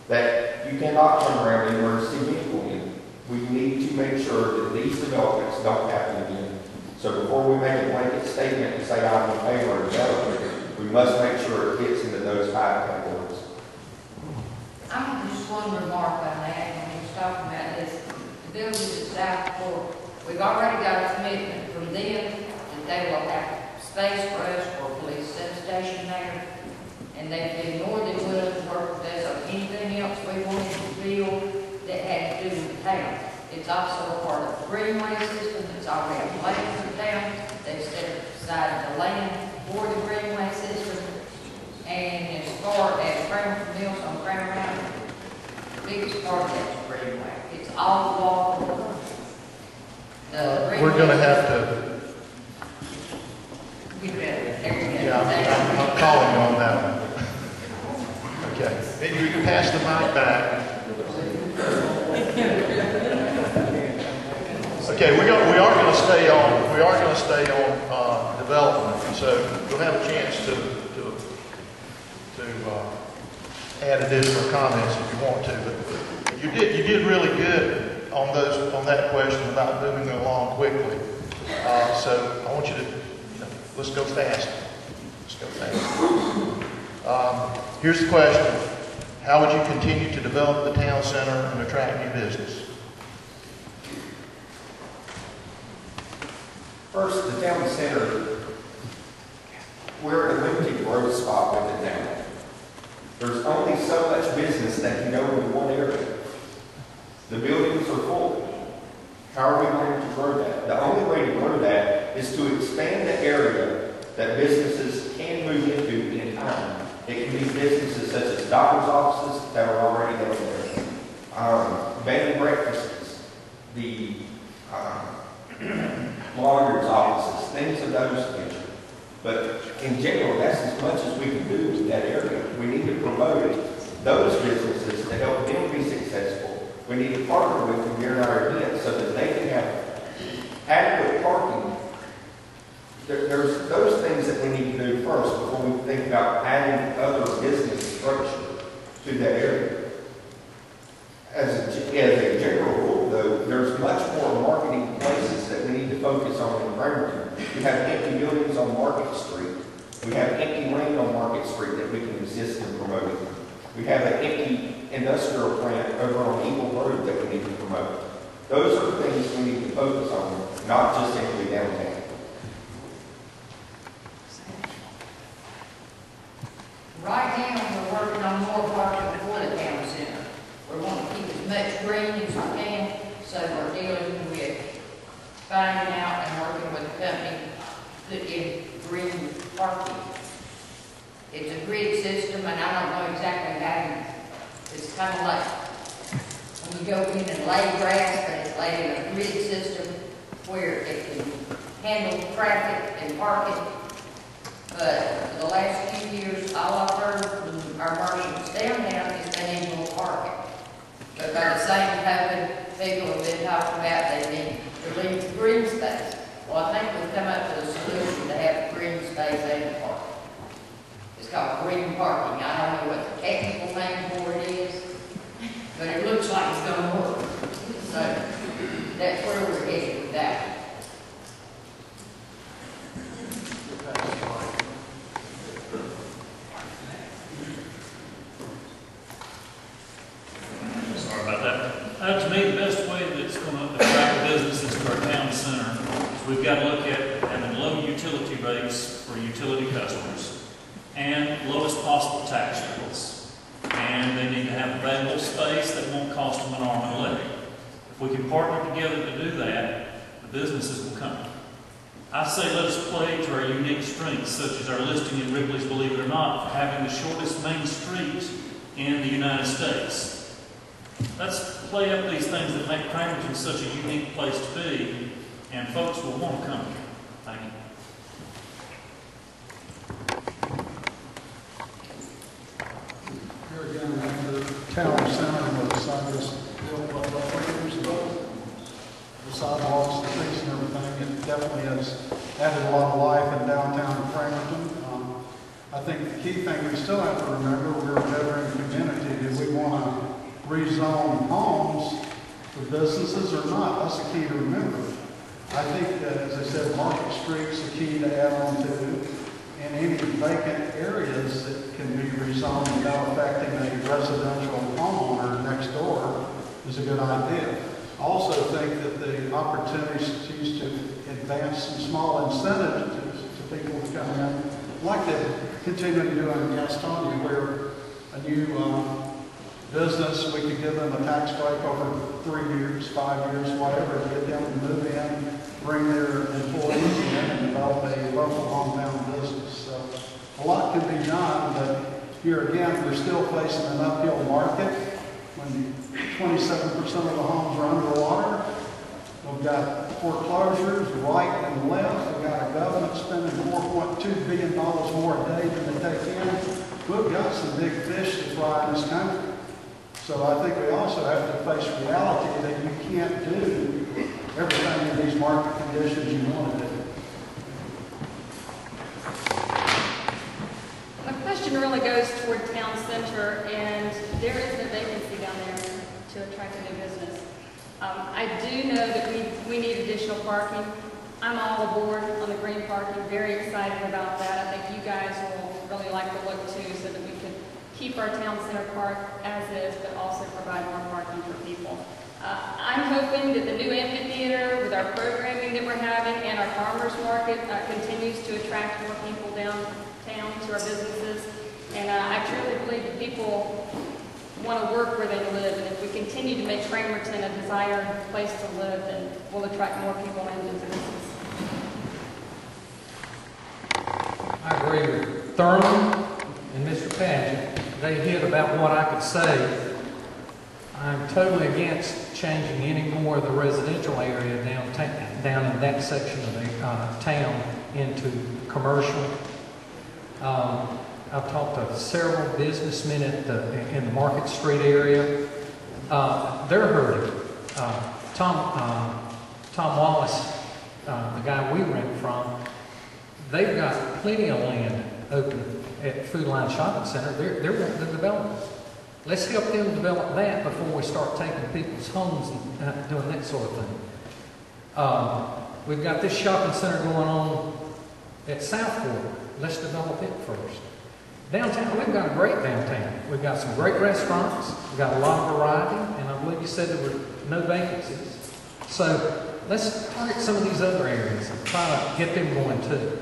that you cannot turn around an emergency vehicle in, we need to make sure that these developments don't happen again. So before we make a blanket statement and say I'm in favor of development, we must make sure it fits into those 5 categories. I'm just one remark on that, when we're talking about this, the buildings at South Court, we've already got a commitment from them that they will have space for us for a police substation there, and they've been more than willing to work with us on anything else we wanted to build that had to do with the town. It's also a part of the greenway system that's already planned for the town. They've set aside the land for the greenway system. And as far as Cramerton Mills on Crown Mountain, the biggest part of that's greenway. It's all walkable. We're going to have to. Yeah, I'm calling you on that one. Okay. Maybe you can pass the mic back. Okay, we are going to stay on development, so you'll have a chance to add additional comments if you want to. But you did really good on that question about moving along quickly. So I want you to let's go fast. Let's go fast. Here's the question: how would you continue to develop the town center and attract new business? First, the town center, we're in a limited growth spot with it now. There's only so much business that can go in one area. The buildings are full. How are we going to grow that? The only way to grow that is to expand the area that businesses can move into in time. It can be businesses such as doctor's offices that are already down there, bed and breakfasts, the lawyer's offices, things of those nature. But in general, that's as much as we can do in that area. We need to promote those businesses to help them be successful. We need to partner with them during our events so that they can have Adequate parking, there's those things that we need to do first before we think about adding other business structure to that area. As a general rule, though, there's much more marketing places that we need to focus on in Cramerton. We have empty buildings on Market Street. We have empty land on Market Street that we can assist in promoting. We have an empty industrial plant over on Eagle Road that we need to promote. Those are the things we need to focus on, not just simply downtown. Right now, we're working on more parking for the town center. We want to keep as much green as we can, so we're dealing with finding out and working with the company to put in green parking. It's a grid system, and I don't know exactly how it's kind of like when you go in and lay grass, but it's laid in a grid system where it can handle traffic and parking. But for the last few years, all I've heard from our merchants downtown is they need more parking. But by the same token, people have been talking about they need to leave green space. Well, I think we've come up with a solution to have green space and parking. It's called green parking. I don't know what the technical name for it is, but it looks like it's going to work. So that's where we're headed with that. Sorry about that. To me, the best way that's going to attract businesses to our town center is we've got to look at having low utility rates for utility customers and lowest possible tax rates. And they need to have available space that won't cost them an arm and a leg. If we can partner together to do that, the businesses will come. I say let us play to our unique strengths, such as our listing in Ripley's, believe it or not, for having the shortest main street in the United States. Let's play up these things that make Cramerton such a unique place to be, and folks will want to come here. Thank you. Here again, the town center was built about 3 years ago. The sidewalks, the streets and everything, it definitely has added a lot of life in downtown Cramerton. I think the key thing we still have to remember, we're a veteran community. Do we want to rezone homes for businesses or not? That's the key to remember. I think that, as I said, Market Street's the key to add on to, and any vacant areas that can be rezoned without affecting a residential homeowner next door is a good idea. I also think that the opportunities to advance some small incentives to people to come in, like they continue to do in Gastonia, where a new business, we could give them a tax break over 3 years, 5 years, whatever, to get them to move in, bring their employees in, and develop a local hometown business. So a lot can be done, but here again, we're still facing an uphill market. When 27% of the homes are underwater, we've got foreclosures right and left. We've got a government spending $4.2 billion more a day than they take in. We've got some big fish to fry in this country. So I think we also have to face reality that you can't do everything in these market conditions you want to do. My question really goes toward town center, and there is a vacancy down there to attract a new business. I do know that we need additional parking. I'm all aboard on the green parking, very excited about that. I think you guys will really like the look too, so that we can keep our town center park as is, but also provide more parking for people. I'm hoping that the new amphitheater, with our programming that we're having, and our farmers market continues to attract more people downtown to our businesses. And I truly believe that people want to work where they live, and if we continue to make Cramerton a desired place to live, then we'll attract more people into businesses. I agree with Thurman and Mr. Paget. They hit about what I could say. I'm totally against changing any more of the residential area down in that section of the town into commercial. I've talked to several businessmen in the Market Street area. They're hurting. Tom Wallace the guy we rent from, they've got plenty of land open at Food Line Shopping Center. They're wanting to develop it. Let's help them develop that before we start taking people's homes and doing that sort of thing. We've got this shopping center going on at Southport. Let's develop it first. Downtown, we've got a great downtown. We've got some great restaurants. We've got a lot of variety, and I believe you said there were no vacancies. So let's target some of these other areas and try to get them going too.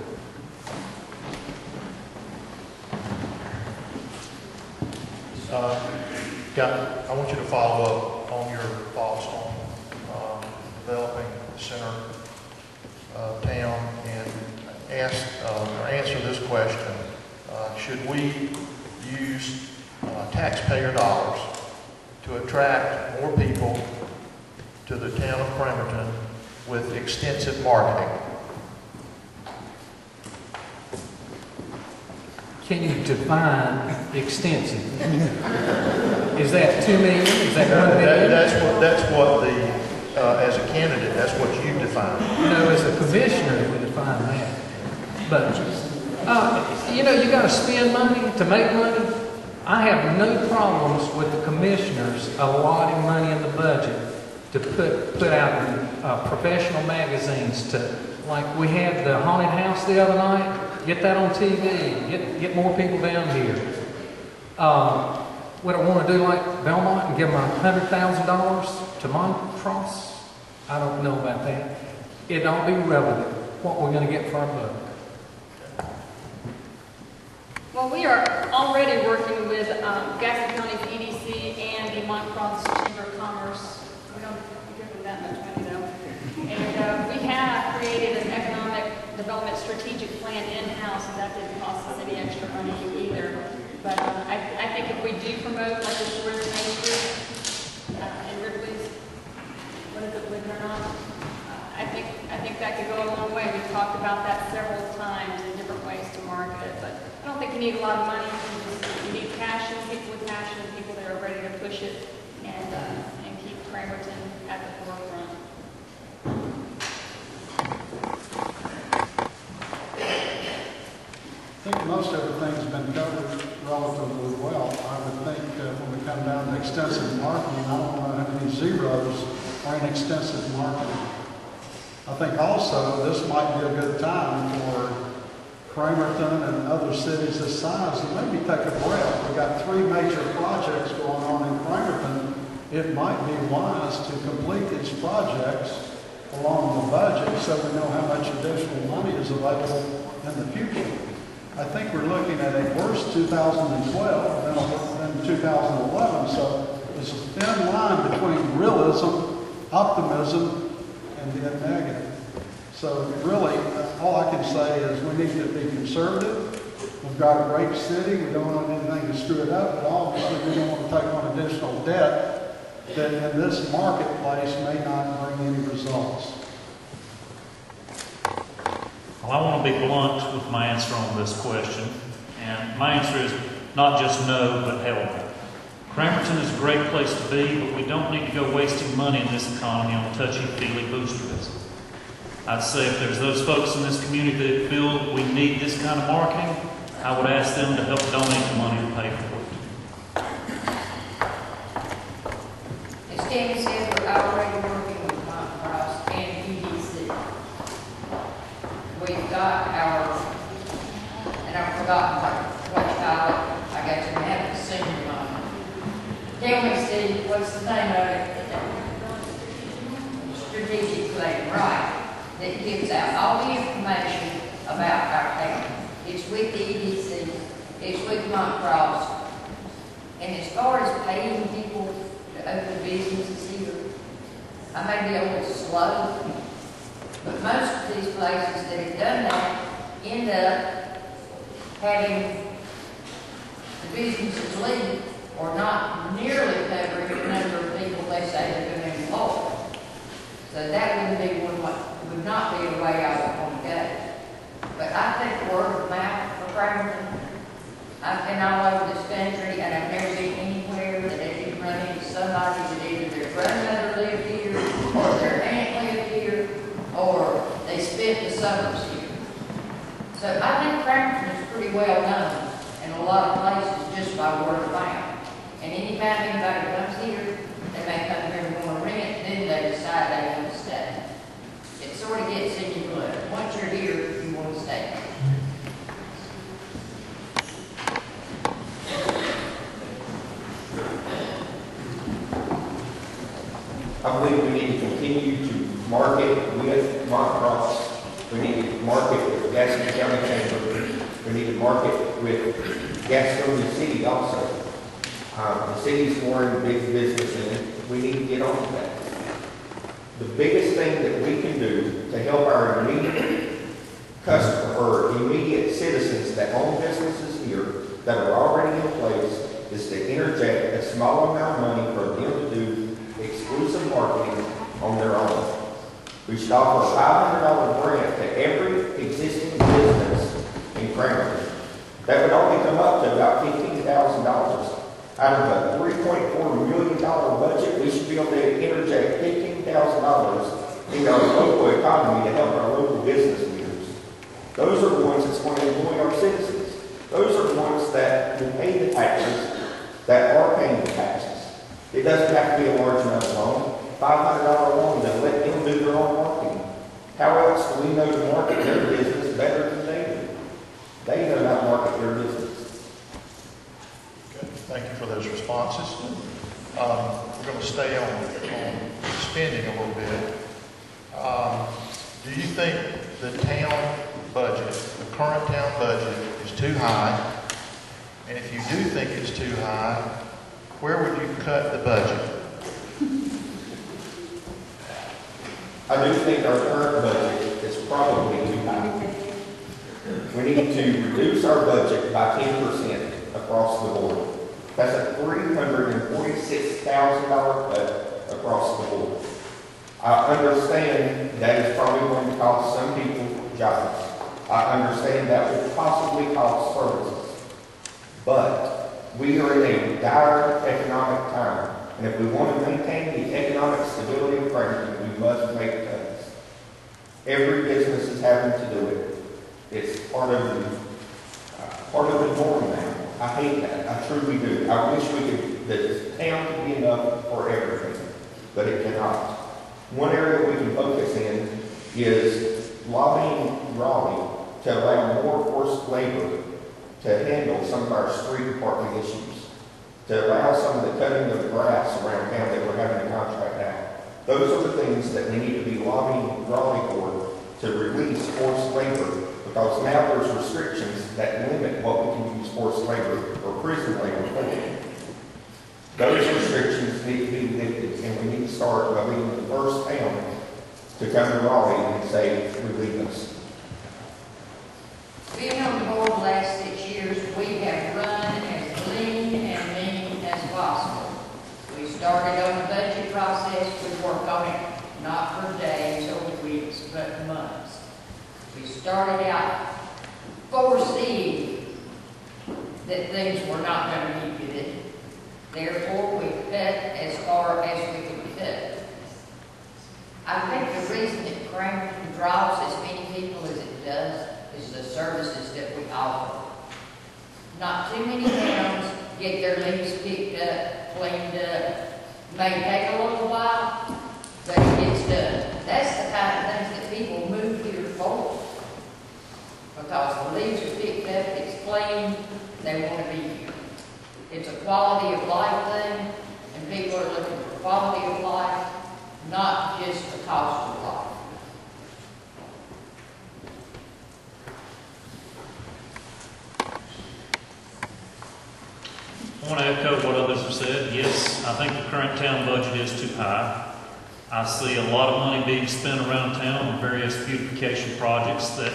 I want you to follow up on your thoughts on developing the center of town and answer this question. Should we use taxpayer dollars to attract more people to the town of Cramerton with extensive marketing? Can you define extensive? Is that 2 million? Is that 1 million? That's what the, as a candidate, that's what you define. As a commissioner, we define that. But, you got to spend money to make money. I have no problems with the commissioners allotting money in the budget to put out in professional magazines to, like we had the haunted house the other night. Get that on TV. Get more people down here. Would I want to do like Belmont and give them $100,000 to Montrose? I don't know about that. It'd all be relevant. What we're going to get for our buck. Well, we are already working with Gaston County's EDC and the Montrose Chamber of Commerce. We don't give them that much money though. And we have created an economic development strategic plan in-house, and that didn't cost the city extra money either. But I think if we do promote like the Shores Main Street and Ripley's, what is it, believe it or not, I think that could go a long way. We've talked about that several times in different ways to market it, but I don't think you need a lot of money. You need passion, people with passion, people that are ready to push it and keep Cramerton at the forefront. I think most everything's been covered relatively well. I would think when we come down to extensive marketing, I don't want to have any zeros or in extensive marketing. I think also this might be a good time for Cramerton and other cities this size to maybe take a breath. We've got 3 major projects going on in Cramerton. It might be wise to complete these projects along the budget so we know how much additional money is available in the future. I think we're looking at a worse 2012 than 2011, so there's a thin line between realism, optimism, and being negative. So really, all I can say is we need to be conservative. We've got a great city. We don't want anything to screw it up, but obviously we don't want to take on additional debt that in this marketplace may not bring any results. Well, I want to be blunt with my answer on this question, and my answer is not just no, but hell no. Cramerton is a great place to be, but we don't need to go wasting money in this economy on touchy-feely boosters. I'd say if there's those folks in this community that feel we need this kind of marketing, I would ask them to help donate the money to pay for it. As Tammy said, we're already working with Montrose and EDC. We've got our, and I've forgotten what you call it. I got you have the senior moment. Tell me, Steve, what's the name of it? Strategic plan, right? That gives out all the information about our town. It's with the EDC, it's with Montrose. And as far as paying people to open businesses here, I may be a little slow, but most of these places that have done that end up having the businesses leave or not nearly covering the number of people they say they're going to employ. So that would not be a way I would want to go. But I think word of mouth for Cramerton, I've been all over this country and I've never been anywhere that I didn't run into somebody that either their grandmother lived here or their aunt lived here or they summers here. So I think Cramerton is pretty well known in a lot of places just by word of mouth. And anytime anybody comes here, they may come here and want to rent, then they decide they want to stay. It sort of gets in your blood. Once you're here, you want to stay. I believe we need to continue to market with Montrose. We need to market with Gaston County Chamber. We need to market with Gaston City also. The city's more in big business and we need to get on to that. The biggest thing that we can do to help our immediate customer or immediate citizens that own businesses here that are already in place is to interject a small amount of money for them to do exclusive marketing on their own. We should offer a $500 grant to every existing business in Cramerton. That would only come up to about $15,000. Out of a $3.4 million budget, we should be able to interject $15,000 into our local economy to help our local business leaders. Those are the ones that's going to employ our citizens. Those are the ones that will pay the taxes, that are paying the taxes. It doesn't have to be a large enough loan, $500 loan, to let them do their own marketing. How else do we know to market their business better than they do? They know how to market their business. Thank you for those responses. We're going to stay on spending a little bit. Do you think the town budget, the current town budget, is too high? And if you do think it's too high, where would you cut the budget? I do think our current budget is probably too high. We need to reduce our budget by 10% across the board. That's a $346,000 cut across the board. I understand that is probably going to cost some people jobs. I understand that will possibly cost services. But we are in a dire economic time. And if we want to maintain the economic stability of Cramerton, we must make cuts. Every business is having to do it. It's part of the norm now. I hate that. I truly do. I wish the town could be enough for everything, but it cannot. One area we can focus in is lobbying Raleigh to allow more forced labor to handle some of our street department issues, to allow some of the cutting of grass around town that we're having to contract out. Those are the things that we need to be lobbying Raleigh for, to release forced labor, because now there's restrictions that limit what we can use forced labor or prison labor for. Those restrictions need to be lifted, and we need to start by being the first town to come to Raleigh and say, relieve us. Being on the board the last 6 years, we have run as lean and mean as possible. We started on the budget process. We worked on it not for days or weeks, but months. We started out foreseeing that things were not going to be good. Therefore, we cut as far as we could cut. I think the reason that Cramerton draws as many people as it does is the services that we offer. Not too many towns get their leaves picked up, cleaned up. May take a little while, but it gets done. That's the kind of things that people move here for. Because the leaves are picked up, it's clean, they want to be here. It's a quality of life thing, and people are looking for quality of life, not just the cost of life. I want to echo what others have said. Yes, I think the current town budget is too high. I see a lot of money being spent around town on various beautification projects that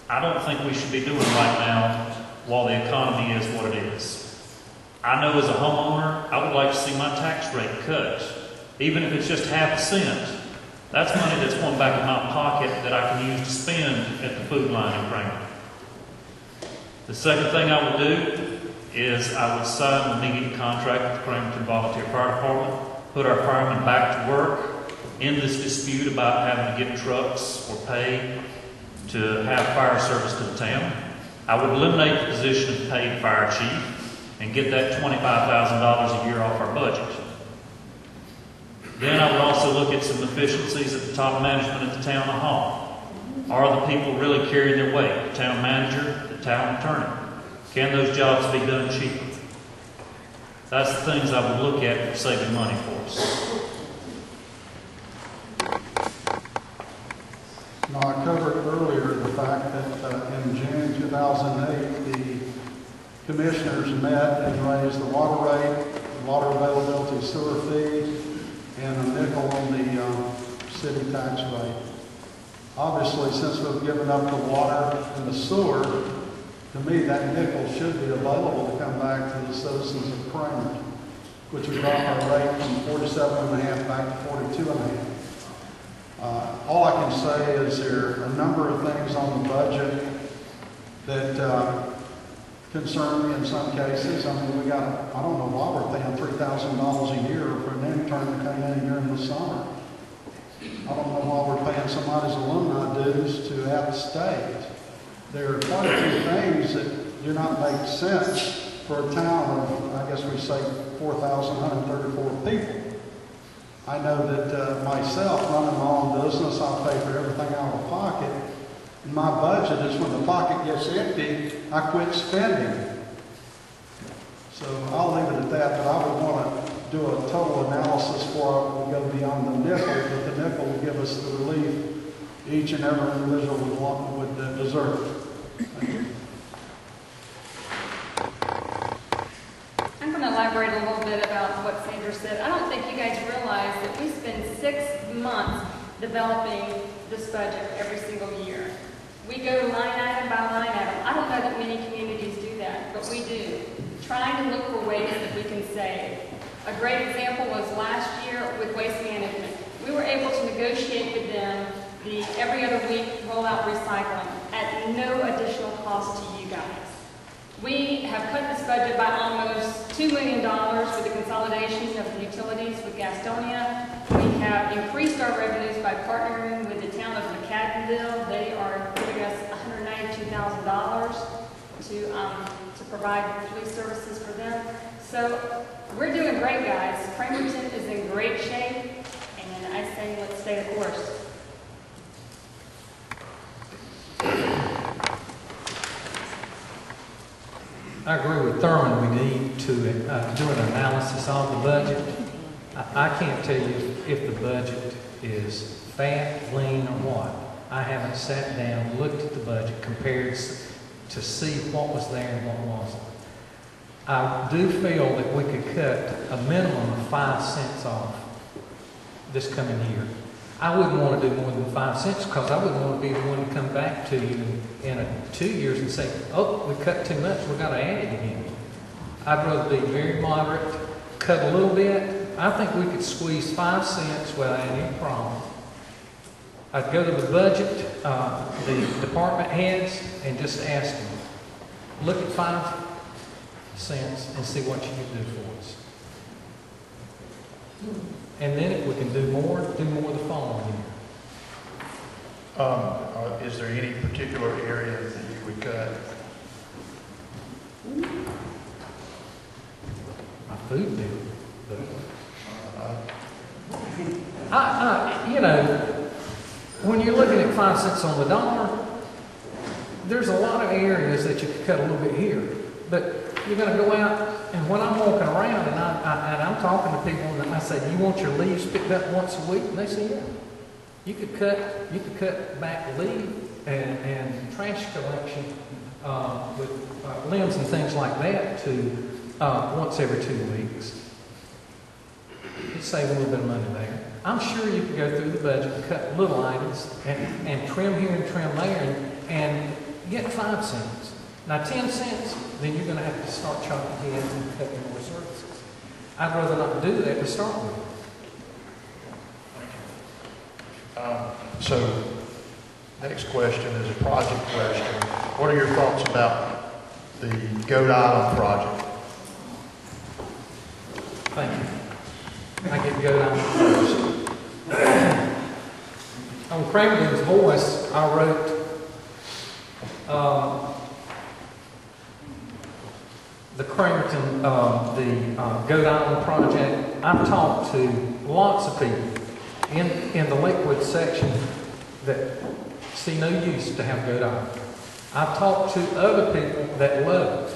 I don't think we should be doing right now while the economy is what it is. I know as a homeowner, I would like to see my tax rate cut, even if it's just half a cent. That's money that's going back in my pocket that I can use to spend at the food line in Cramerton. The second thing I would do is I would sign an immediate contract with the Cramerton Volunteer Fire Department, put our firemen back to work, end this dispute about having to get trucks or pay, to have fire service to the town. I would eliminate the position of paid fire chief and get that $25,000 a year off our budget. Then I would also look at some efficiencies at the top management at the town hall. Are the people really carrying their weight? The town manager, the town attorney. Can those jobs be done cheaper? That's the things I would look at for saving money for us. Now, I covered earlier the fact that in June 2008, the commissioners met and raised the water rate, water availability sewer fee, and a nickel on the city tax rate. Obviously, since we've given up the water and the sewer, to me, that nickel should be available to come back to the citizens of Cramerton, which would drop our rate from 47.5 back to 42.5. All I can say is there are a number of things on the budget that concern me in some cases. I mean, we got, I don't know why we're paying $3,000 a year for an intern to come in during the summer. I don't know why we're paying somebody's alumni dues to out-of-state. There are quite a few things that do not make sense for a town of, I guess we say, 4,134 people. I know that myself, running my own business, I pay for everything out of pocket. And my budget is when the pocket gets empty, I quit spending. So I'll leave it at that, but I would want to do a total analysis before we go beyond the nickel, but the nickel will give us the relief each and every individual would deserve. I'm going to elaborate a little bit about what Sandra said. I don't think you guys realize that we spend 6 months developing this budget every single year. We go line item by line item. I don't know that many communities do that, but we do. Trying to look for ways that we can save. A great example was last year with waste management. We were able to negotiate with them the every other week rollout recycling at no additional cost to you guys. We have cut this budget by almost $2 million with the consolidation of the utilities with Gastonia. We have increased our revenues by partnering with the town of McAdenville. They are giving us $192,000 to provide police services for them. So we're doing great, guys. Cramerton is in great shape, and I say let's stay the course. I agree with Thurman. We need to do an analysis on the budget. I can't tell you if the budget is fat, lean, or what. I haven't sat down, looked at the budget, compared to see what was there and what wasn't. I do feel that we could cut a minimum of 5 cents off this coming year. I wouldn't want to do more than 5 cents because I wouldn't want to be the one to come back to you in 2 years and say, oh, we cut too much, we've got to add it again. I'd rather be very moderate, cut a little bit. I think we could squeeze 5 cents without any problem. I'd go to the budget, the department heads, and just ask them, look at 5 cents and see what you can do for us. And then if we can do more the following year. Is there any particular area that you would cut? My food bill. You know, when you're looking at 5 cents on the dollar, there's a lot of areas that you could cut a little bit here. But you're going to go out, and when I'm walking around and I'm talking to people, and I say, "You want your leaves picked up once a week?" And they say, "Yeah." You could cut back leaf and trash collection with limbs and things like that to once every 2 weeks. You'd save a little bit of money there. I'm sure you could go through the budget and cut little items and trim here and trim there and get 5 cents. Now 10 cents, then you're going to have to start chopping heads and cutting more services. I'd rather not do that to start with. So, next question is a project question. What are your thoughts about the Goat Island project? Thank you. I get Goat Island first. On Cramerton's Voice, I wrote Cramerton, the Goat Island project, I've talked to lots of people in the Lakewood section that see no use to have Goat Island. I've talked to other people that love it.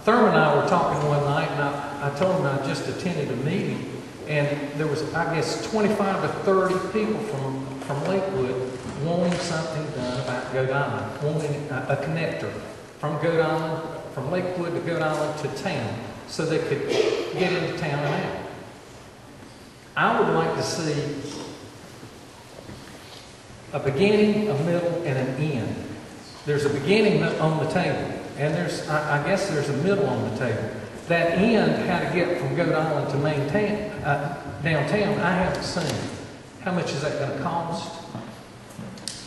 Thurman and I were talking one night, and I told him I just attended a meeting, and there was, I guess, 25 to 30 people from Lakewood wanting something done about Goat Island, wanting a connector from Goat Island, from Lakewood to Goat Island to town, so they could get into town and out. I would like to see a beginning, a middle, and an end. There's a beginning on the table, and I guess there's a middle on the table. That end, how to get from Goat Island to downtown, I haven't seen. How much is that going to cost?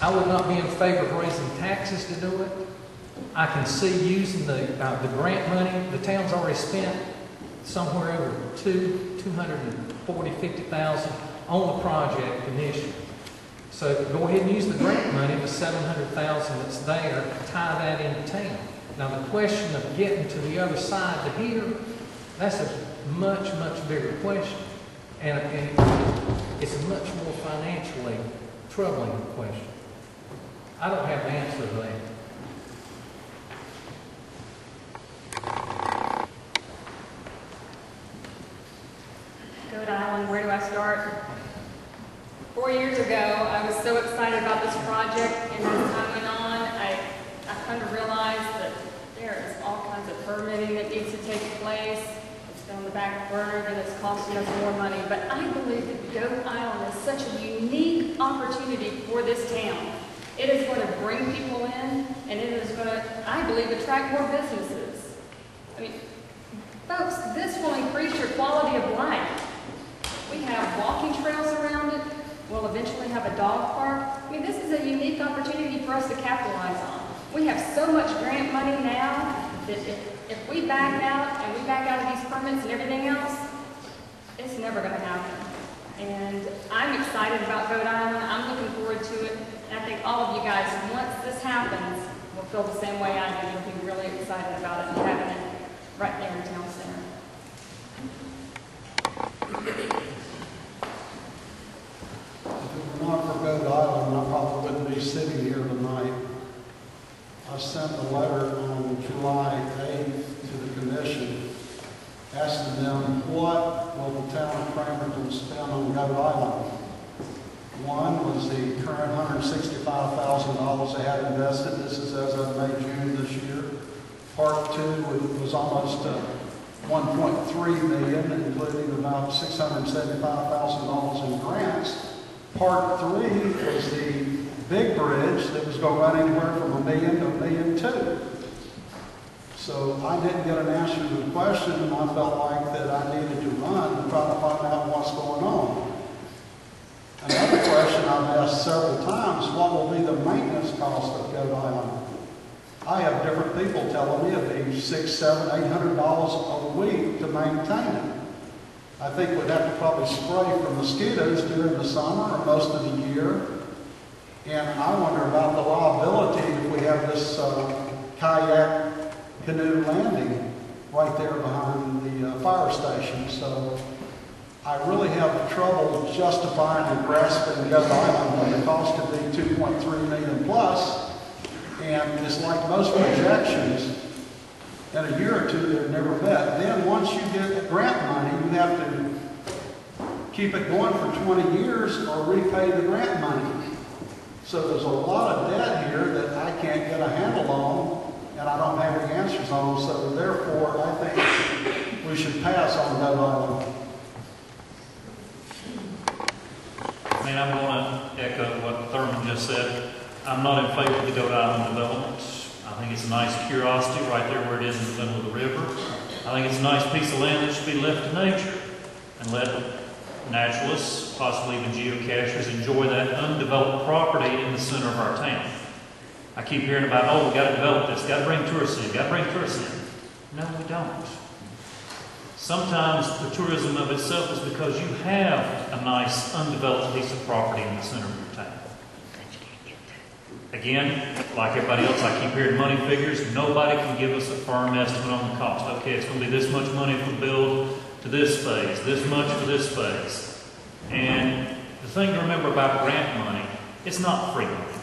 I would not be in favor of raising taxes to do it. I can see using the grant money. The town's already spent somewhere over $250,000 on the project initially. So go ahead and use the grant money, the $700,000 that's there, tie that into town. Now the question of getting to the other side to here, that's a much, much bigger question. And it's a much more financially troubling question. I don't have the answer to that. Goat Island, where do I start? 4 years ago, I was so excited about this project, and as time went on, I kind of realized that there is all kinds of permitting that needs to take place. It's been on the back burner, and it's costing us more money. But I believe that Goat Island is such a unique opportunity for this town. It is going to bring people in, and it is going to, I believe, attract more businesses. I mean, folks, this will increase your quality of life. We have walking trails around it. We'll eventually have a dog park. I mean, this is a unique opportunity for us to capitalize on. We have so much grant money now that if we back out and we back out of these permits and everything else, it's never going to happen. And I'm excited about Goat Island. I'm looking forward to it. And I think all of you guys, once this happens, will feel the same way I do. You'll be really excited about it and having it right there in town center. If it were not for Goat Island, I probably wouldn't be sitting here tonight. I sent a letter on July 8th to the commission asking them what will the town of Cramerton spend on Goat Island. One was the current $165,000 they had invested. This is as of May, June this year. Part two was almost $1.3 million, including about $675,000 in grants. Part three was the big bridge that was going to run anywhere from $1 million to $1.2 million. So I didn't get an answer to the question, and I felt like that I needed to run to try to find out what's going on. Another question I've asked several times, what will be the maintenance cost of Goat Island? I have different people telling me it'd be $600, $700, $800 a week to maintain it. I think we'd have to probably spray for mosquitoes during the summer or most of the year. And I wonder about the liability if we have this kayak canoe landing right there behind the fire station. So I really have trouble justifying and grasping Goat Island when the cost to be $2.3 million plus. And it's like most projections, in a year or two they're never met. Then once you get grant money, you have to keep it going for 20 years or repay the grant money. So there's a lot of debt here that I can't get a handle on, and I don't have any answers on. So therefore, I think we should pass on Goat Island. I mean, I'm going to echo what Thurman just said. I'm not in favor of the Goat Island development. I think it's a nice curiosity right there where it is in the middle of the river. I think it's a nice piece of land that should be left to nature and let naturalists, possibly even geocachers, enjoy that undeveloped property in the center of our town. I keep hearing about, oh, we got to develop this, got to bring tourists in, got to bring tourists in. No, we don't. Sometimes the tourism of itself is because you have a nice undeveloped piece of property in the center of your town. Again, like everybody else, I keep hearing money figures. Nobody can give us a firm estimate on the cost. Okay, it's going to be this much money if we build to this phase, this much for this phase. And the thing to remember about grant money, it's not free money.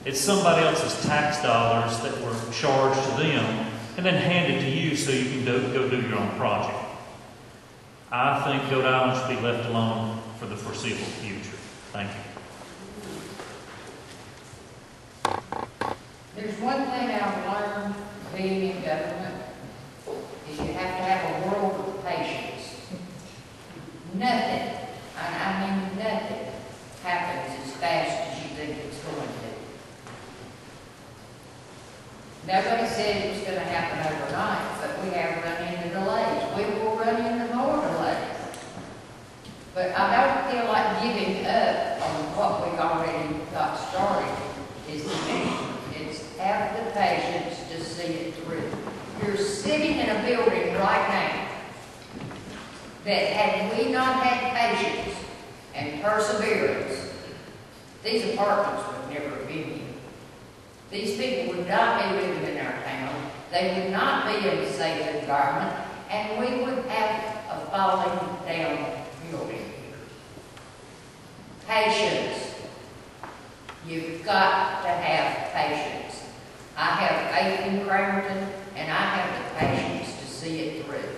It's somebody else's tax dollars that were charged to them and then handed to you so you can go do your own project. I think Goat Island should be left alone for the foreseeable future. Thank you. There's one thing I've learned being in government, is you have to have a world of patience. Nothing, and I mean nothing, happens as fast as you think it's going to. Nobody said it was going to happen overnight, but we have run into delays. We will run into more delays. But I don't feel like giving up on what we've already got started is the mission. It's have the patience to see it through. You're sitting in a building right now that had we not had patience and perseverance, these apartments would never have been here. These people would not be living in our town. They would not be in a safe environment, and we would have a falling down building. Patience. You've got to have patience. I have faith in Cramerton, and I have the patience to see it through.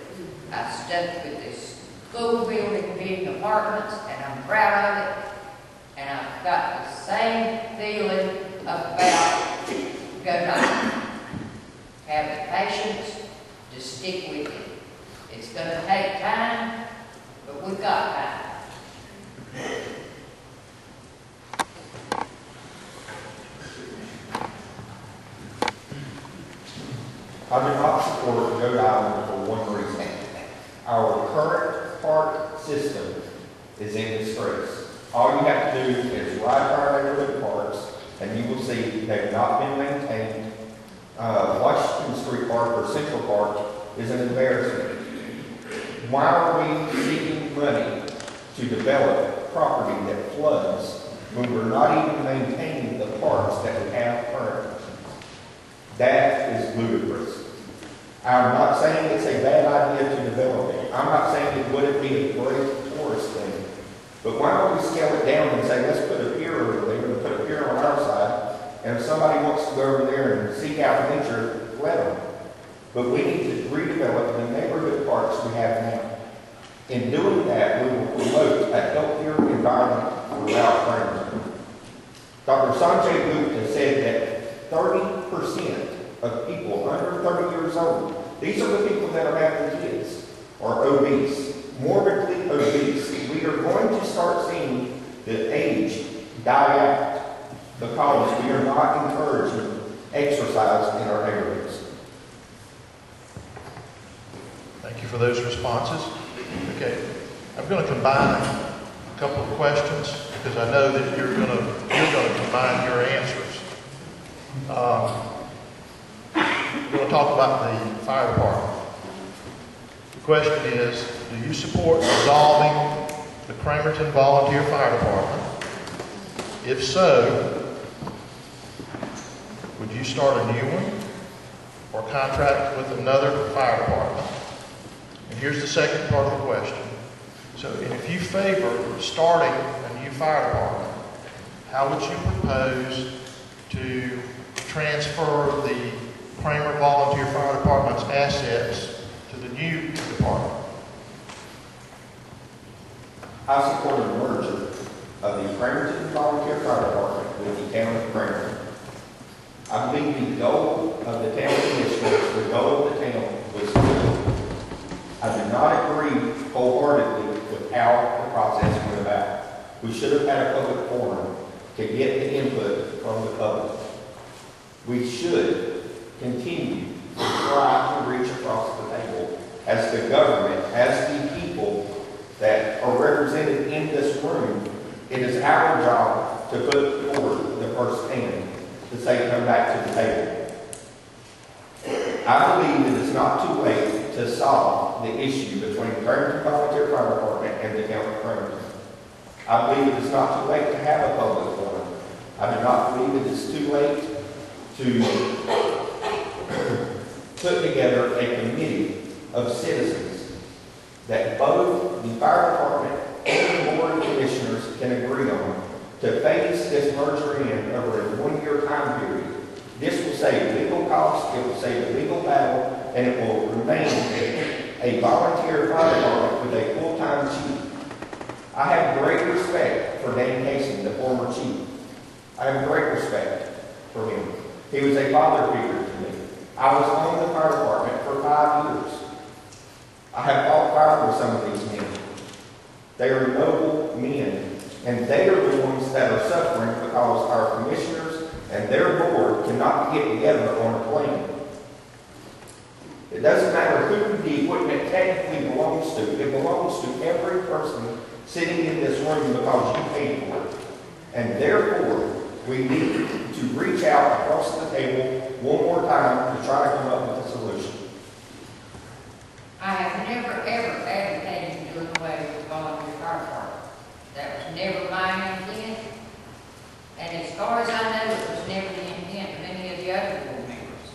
I stuck with this school building being apartments, and I'm proud of it. And I've got the same feeling about Goat Island. Have the patience to stick with it. It's going to take time, but we've got time. I do not support Goat Island for one reason. Our current park system is in disgrace. All you have to do is ride our neighborhood parks, and you will see they've not been maintained. Washington Street Park or Central Park is an embarrassment. Why are we seeking money to develop property that floods when we're not even maintaining the parks that we have currently? That is ludicrous. I'm not saying it's a bad idea to develop it. I'm not saying it wouldn't be a great tourist thing. But why don't we scale it down and say, let's put a pier over there and put a pier on our side, and if somebody wants to go over there and seek out nature, let them. But we need to redevelop the neighborhood parks we have now. In doing that, we will promote a healthier environment throughout Cramerton. Dr. Sanjay Gupta said that 30% of people under 30 years old, these are the people that are having kids, are obese, morbidly obese. We are going to start seeing the age die out because we are not encouraging exercise in our neighborhoods. Thank you for those responses. Okay, I'm going to combine a couple of questions because I know that you're going to combine your answers. We're going to talk about the fire department. The question is, do you support dissolving the Cramerton Volunteer Fire Department? If so, would you start a new one or contract with another fire department? And here's the second part of the question. So, and if you favor starting a new fire department, how would you propose to transfer the Cramer Volunteer Fire Department's assets to the new department? I support a merger of the Cramerton Volunteer Fire Department with the town of Cramerton. I believe the goal of the town commissioners, the goal of the town was good. I do not agree wholeheartedly with how the process went about. We should have had a public forum to get the input from the public. We should continue to try to reach across the table as the government, as the people that are represented in this room. It is our job to put forward the first hand to say come back to the table. I believe it is not too late to solve the issue between the Cramerton Volunteer Fire Department and the town of Cramerton. I believe it is not too late to have a public forum I do not believe it is too late to put together a committee of citizens that both the fire department and the board of commissioners can agree on to phase this merger in over a 1-year time period. This will save legal costs, it will save a legal battle, and it will remain a volunteer fire department with a full-time chief. I have great respect for Dan Casey, the former chief. I have great respect for him. He was a father figure to me. I was on the fire department for 5 years. I have fought fire with some of these men. They are noble men, and they are the ones that are suffering because our commissioners and their board cannot get together on a plan. It doesn't matter who the equipment technically belongs to. It belongs to every person sitting in this room because you paid for it. And therefore, we need to reach out across the table one more time to try to come up with a solution. I have never, ever advocated doing away with volunteer fire department. That was never my intent. And as far as I know, it was never the intent of any of the other board members.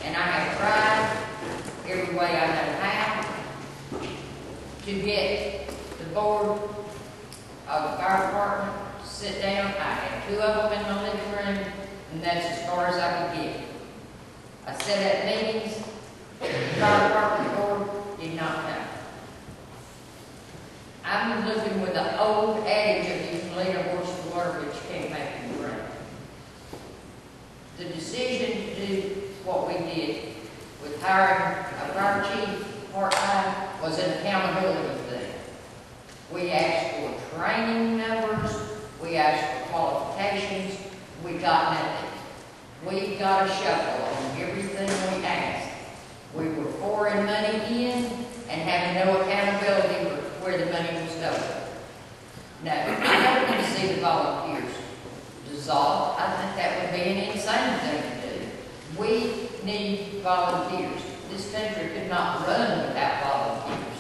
And I have tried every way I know how to get the board of the fire department to sit down. I had 2 of them in my living room, and that's as far as I could get. I sat at meetings, the fire department board did not come. I'm living with the old adage of you can lead a horse to water, but you can't make him drink. The decision to do what we did with hiring a fire chief part-time was an accountability thing. We asked for training numbers, we asked for qualifications, we got nothing. We got a shuffle on everything we asked. We were pouring money in and having no accountability for where the money was going. No, I don't want to see the volunteers dissolve. I think that would be an insane thing to do. We need volunteers. This country could not run without volunteers.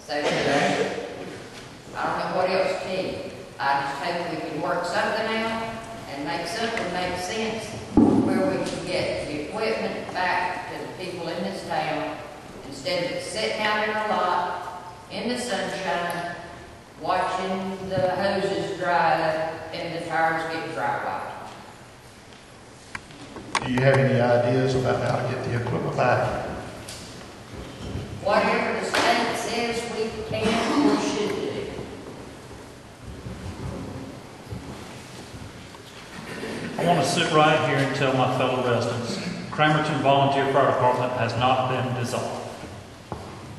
So today, I don't know what else to tell you. I just hope we can work something out and make something make sense where we can get the equipment back to the people in this town instead of it sitting out in a lot in the sunshine watching the hoses dry up and the tires get dry wiped. Do you have any ideas about how to get the equipment back? Whatever the state says we can or should do. I want to sit right here and tell my fellow residents, Cramerton Volunteer Fire Department has not been dissolved.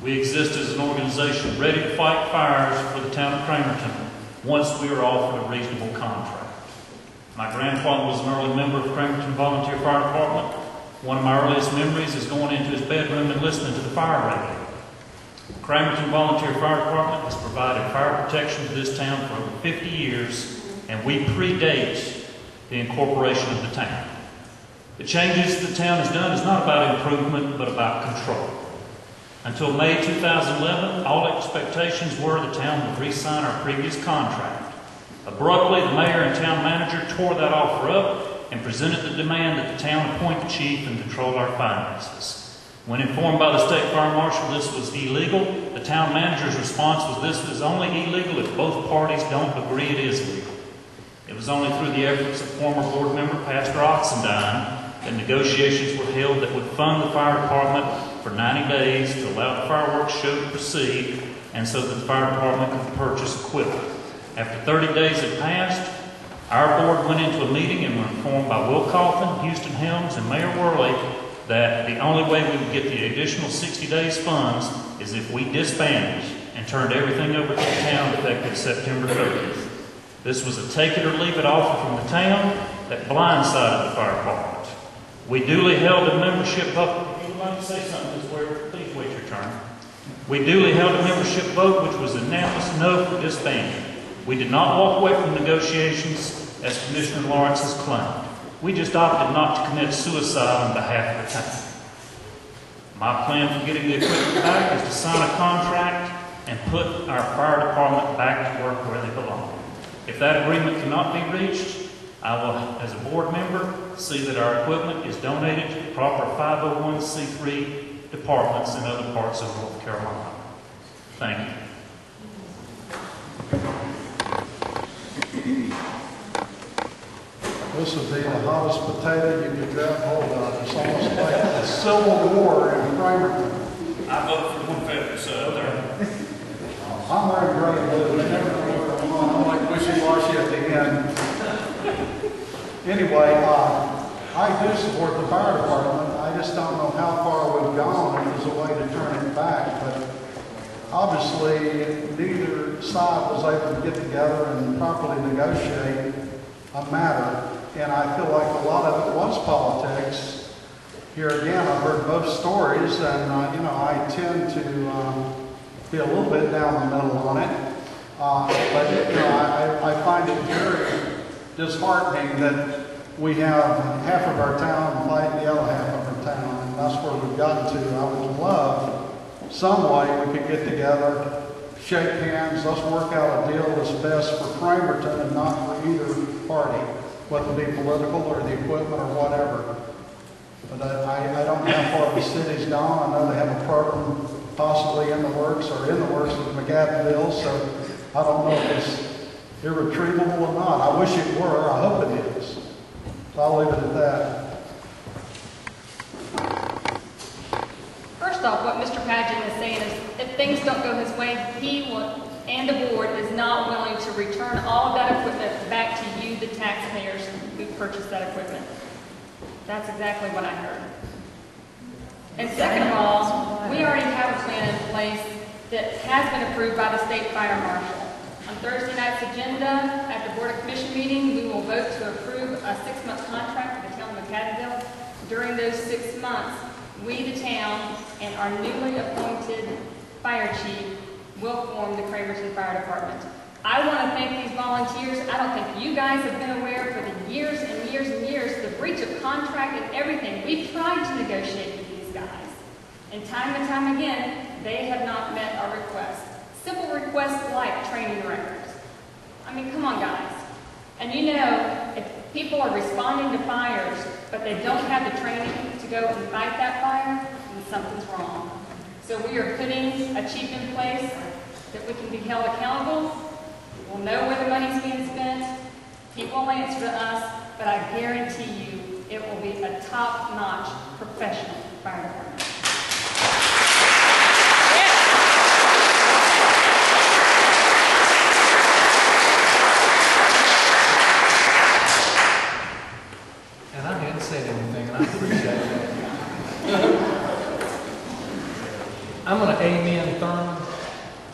We exist as an organization ready to fight fires for the town of Cramerton once we are offered a reasonable contract. My grandfather was an early member of Cramerton Volunteer Fire Department. One of my earliest memories is going into his bedroom and listening to the fire radio. Cramerton Volunteer Fire Department has provided fire protection to this town for over 50 years, and we predate the incorporation of the town. The changes the town has done is not about improvement, but about control. Until May 2011, all expectations were the town would re-sign our previous contract. Abruptly, the mayor and town manager tore that offer up and presented the demand that the town appoint the chief and control our finances. When informed by the state fire marshal this was illegal, the town manager's response was this was only illegal if both parties don't agree it is legal. It was only through the efforts of former board member Pastor Oxendine that negotiations were held that would fund the fire department for 90 days to allow the fireworks show to proceed and so that the fire department could purchase equipment. After 30 days had passed, our board went into a meeting and were informed by Will Coffin, Houston Helms, and Mayor Worley that the only way we would get the additional 60 days funds is if we disbanded and turned everything over to the town effective September 30th. This was a take it or leave it offer from the town that blindsided the fire department. We duly held a membership vote. If you'd like to say something, Ms. Ware, please wait your turn. We duly held a membership vote which was unanimous no for disbanding. We did not walk away from negotiations as Commissioner Lawrence has claimed. We just opted not to commit suicide on behalf of the town. My plan for getting the equipment back is to sign a contract and put our fire department back to work where they belong. If that agreement cannot be reached, I will, as a board member, see that our equipment is donated to the proper 501c3 departments in other parts of North Carolina. Thank you. This would be the hottest potato you could grab hold of. It's almost like the Civil War in Cramerton. I vote for the Confederates there. I'm wearing gray and blue. They never know where I'm on. I'm like wishy-washy at the end. Anyway, I do support the fire department. I just don't know how far we've gone if there's a way to turn it back. But obviously, neither side was able to get together and properly negotiate a matter. And I feel like a lot of it was politics. Here again, I've heard both stories, and I tend to be a little bit down the middle on it. But I find it very disheartening that we have half of our town fighting the other half of our town, and that's where we've gotten to. I would love some way we could get together, shake hands, let's work out a deal that's best for Cramerton and not for either party, whether it be political or the equipment or whatever. But I don't know how far the city's gone. I know they have a program possibly in the works with McAdenville, so I don't know if it's irretrievable or not. I wish it were. I hope it is. So I'll leave it at that. First off, what Mr. Paget is saying is if things don't go his way, he and the board is not willing to return all of that equipment back to you, the taxpayers who purchased that equipment. That's exactly what I heard. And second of all, we already have a plan in place that has been approved by the state fire marshal. On Thursday night's agenda, at the Board of Commission meeting, we will vote to approve a 6-month contract for the town of McAdenville. During those 6 months, we, the town, and our newly appointed fire chief will form the Cramerton Fire Department. I want to thank these volunteers. I don't think you guys have been aware for the years and years and years, the breach of contract and everything. We've tried to negotiate with these guys. And time again, they have not met our requests. Simple requests like training records. I mean, come on, guys. And if people are responding to fires, but they don't have the training to go and fight that fire, then something's wrong. So we are putting a chief in place that we can be held accountable. We'll know where the money's being spent. He will answer to us, but I guarantee you it will be a top-notch professional fire department. And I hadn't said anything, and I appreciate that. I'm going to amen Thurman.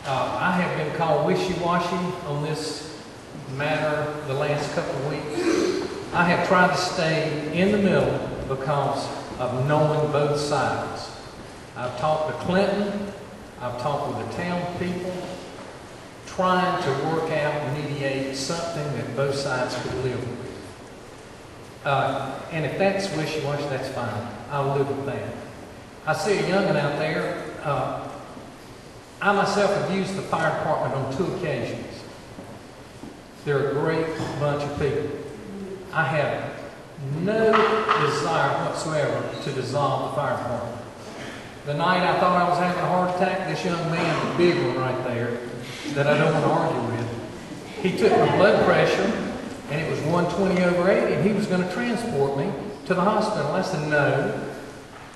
I have been called wishy-washy on this matter the last couple of weeks. I have tried to stay in the middle because of knowing both sides. I've talked to Clinton, I've talked with the town people, trying to work out and mediate something that both sides could live with. And if that's wishy-washy, that's fine. I'll live with that. I see a young'un out there. I myself have used the fire department on 2 occasions. They're a great bunch of people. I have no desire whatsoever to dissolve the fire department. The night I thought I was having a heart attack, this young man, the big one right there, that I don't want to argue with, he took my blood pressure, and it was 120/80, and he was going to transport me to the hospital. I said, no.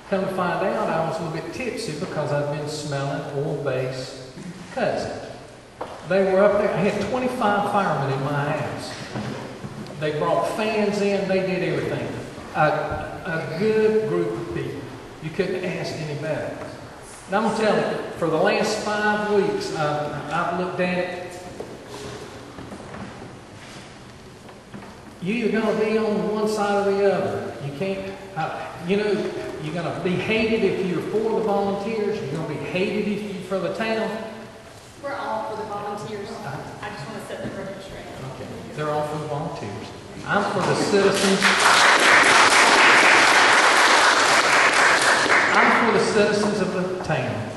Come to find out, I was a little bit tipsy because I'd been smelling oil-based cussing. They were up there. I had 25 firemen in my house. They brought fans in. They did everything. A good group of people. You couldn't ask any better. And I'm going to tell you, for the last 5 weeks, I've looked at it. You're going to be on one side or the other. You can't, you're going to be hated if you're for the volunteers. You're going to be hated if you're for the town. We're all for the volunteers. I just want to set the record straight. Okay. They're all for the volunteers. I'm for the citizens. I'm for the citizens of the town.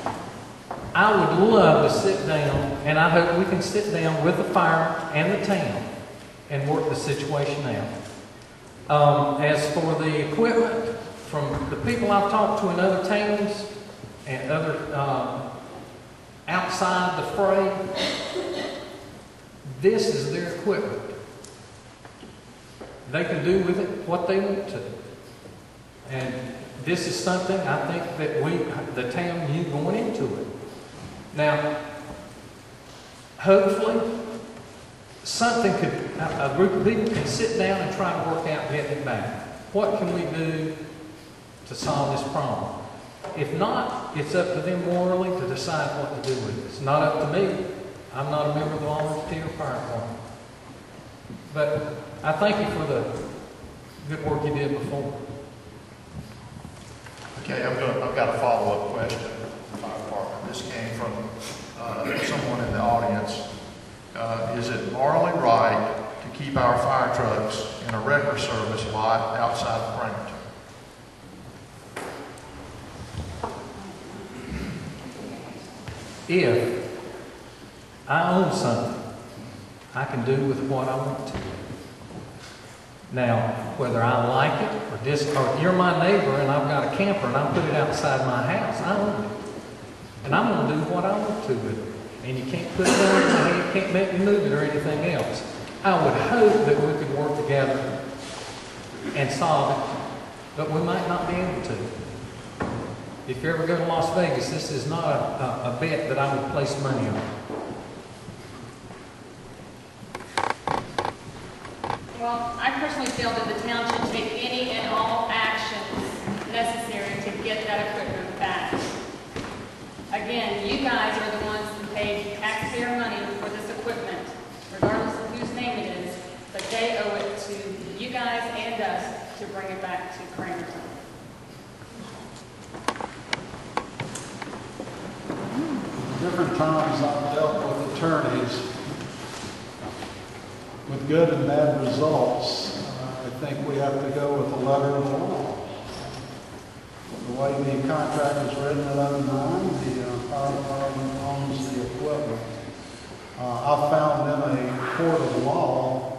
I would love to sit down, and I hope we can sit down with the fire and the town and work the situation out. As for the equipment, from the people I've talked to in other towns and other outside the fray, this is their equipment. They can do with it what they want to. And this is something I think that the town knew going into it. Now, hopefully, a group of people can sit down and try to work out getting it back. What can we do to solve this problem? If not, it's up to them morally to decide what to do with it. It's not up to me. I'm not a member of the volunteer fire department. But I thank you for the good work you did before. Okay, I've got a follow-up question from the fire department. This came from someone in the audience. Is it morally right to keep our fire trucks in a wrecker service lot outside of Cramerton? If I own something, I can do with what I want to. Now, whether I like it or you're my neighbor and I've got a camper and I put it outside my house, I own it. And I'm going to do what I want to with it. And you can't put it on my head, you can't make me move it or anything else. I would hope that we could work together and solve it, but we might not be able to. If you ever go to Las Vegas, this is not a bet that I would place money on. Well, I personally feel that the town should take any and all actions necessary to get that equipment back. Again, you guys are the ones who paid taxpayer money for this equipment, regardless of whose name it is, but they owe it to you guys and us to bring it back to Cramerton. Different times I've dealt with attorneys with good and bad results. I think we have to go with the letter of the law. The way the contract is written at 09, the fire department owns the equipment. I've found in a court of law,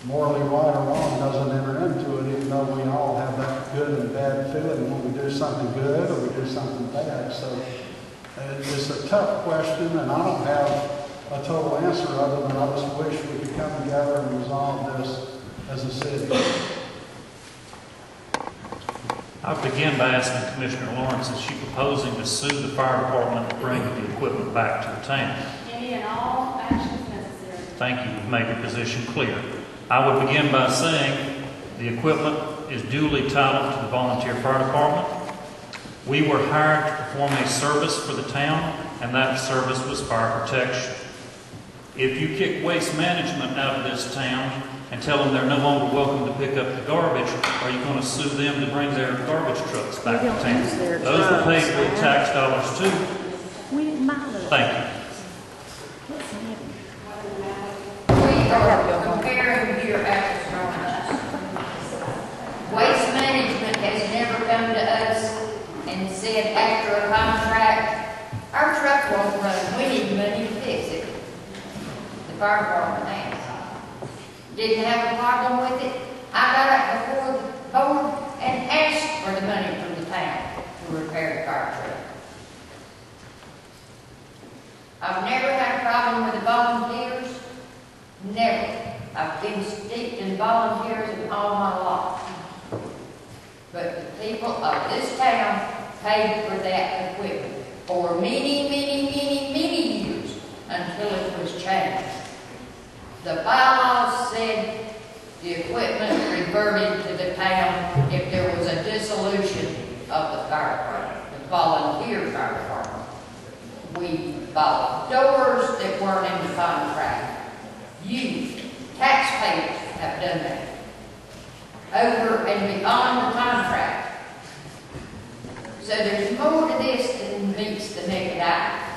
morally right or wrong doesn't enter into it, even though we all have that good and bad feeling when we do something good or we do something bad. So it's a tough question, and I don't have a total answer other than I just wish we could come together and resolve this as a city. I begin by asking Commissioner Lawrence, is she proposing to sue the fire department to bring the equipment back to the town? Any and all actions necessary. Thank you. You've made your position clear. I would begin by saying the equipment is duly titled to the volunteer fire department. We were hired to perform a service for the town, and that service was fire protection. If you kick waste management out of this town and tell them they're no longer welcome to pick up the garbage, are you going to sue them to bring their garbage trucks back to town? Those were paid with tax dollars too. We didn't buy those. Thank you. We are comparing your apples and oranges. Waste management has never come to us and said after a contract, our truck won't run, we need money to fix it. The fire department has. Didn't have a problem with it. I got up before the board and asked for the money from the town to repair the fire truck. I've never had a problem with the volunteers. Never. I've been steeped in volunteers all my life. But the people of this town paid for that equipment for many, many, many, many years until it was changed. The bylaws said the equipment reverted to the town if there was a dissolution of the fire department, the volunteer fire department. We bought doors that weren't in the contract. You, taxpayers, have done that. Over and beyond the contract. So there's more to this than meets the naked eye.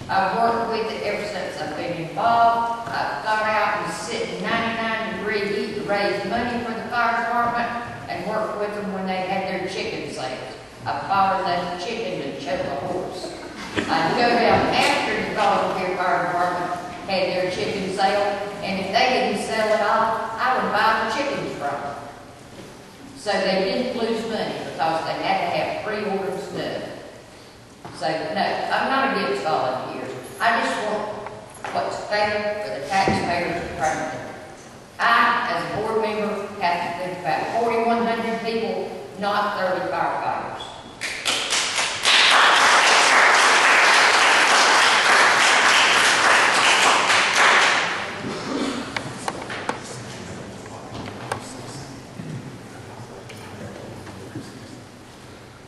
I've worked with it ever since I've been involved. I've gone out and sit in 99-degree heat to raise money for the fire department and worked with them when they had their chicken sales. I fought enough chicken to choke a horse. I'd go down after the volunteer fire department had their chicken sale, and if they didn't sell it off, I would buy the chickens from them. So they didn't lose money because they had to have pre-ordered stuff. So, no, I'm not against volunteers. I just want what's fair for the taxpayers of Cramerton. I, as a board member, have to think about 4,100 people, not 30 firefighters.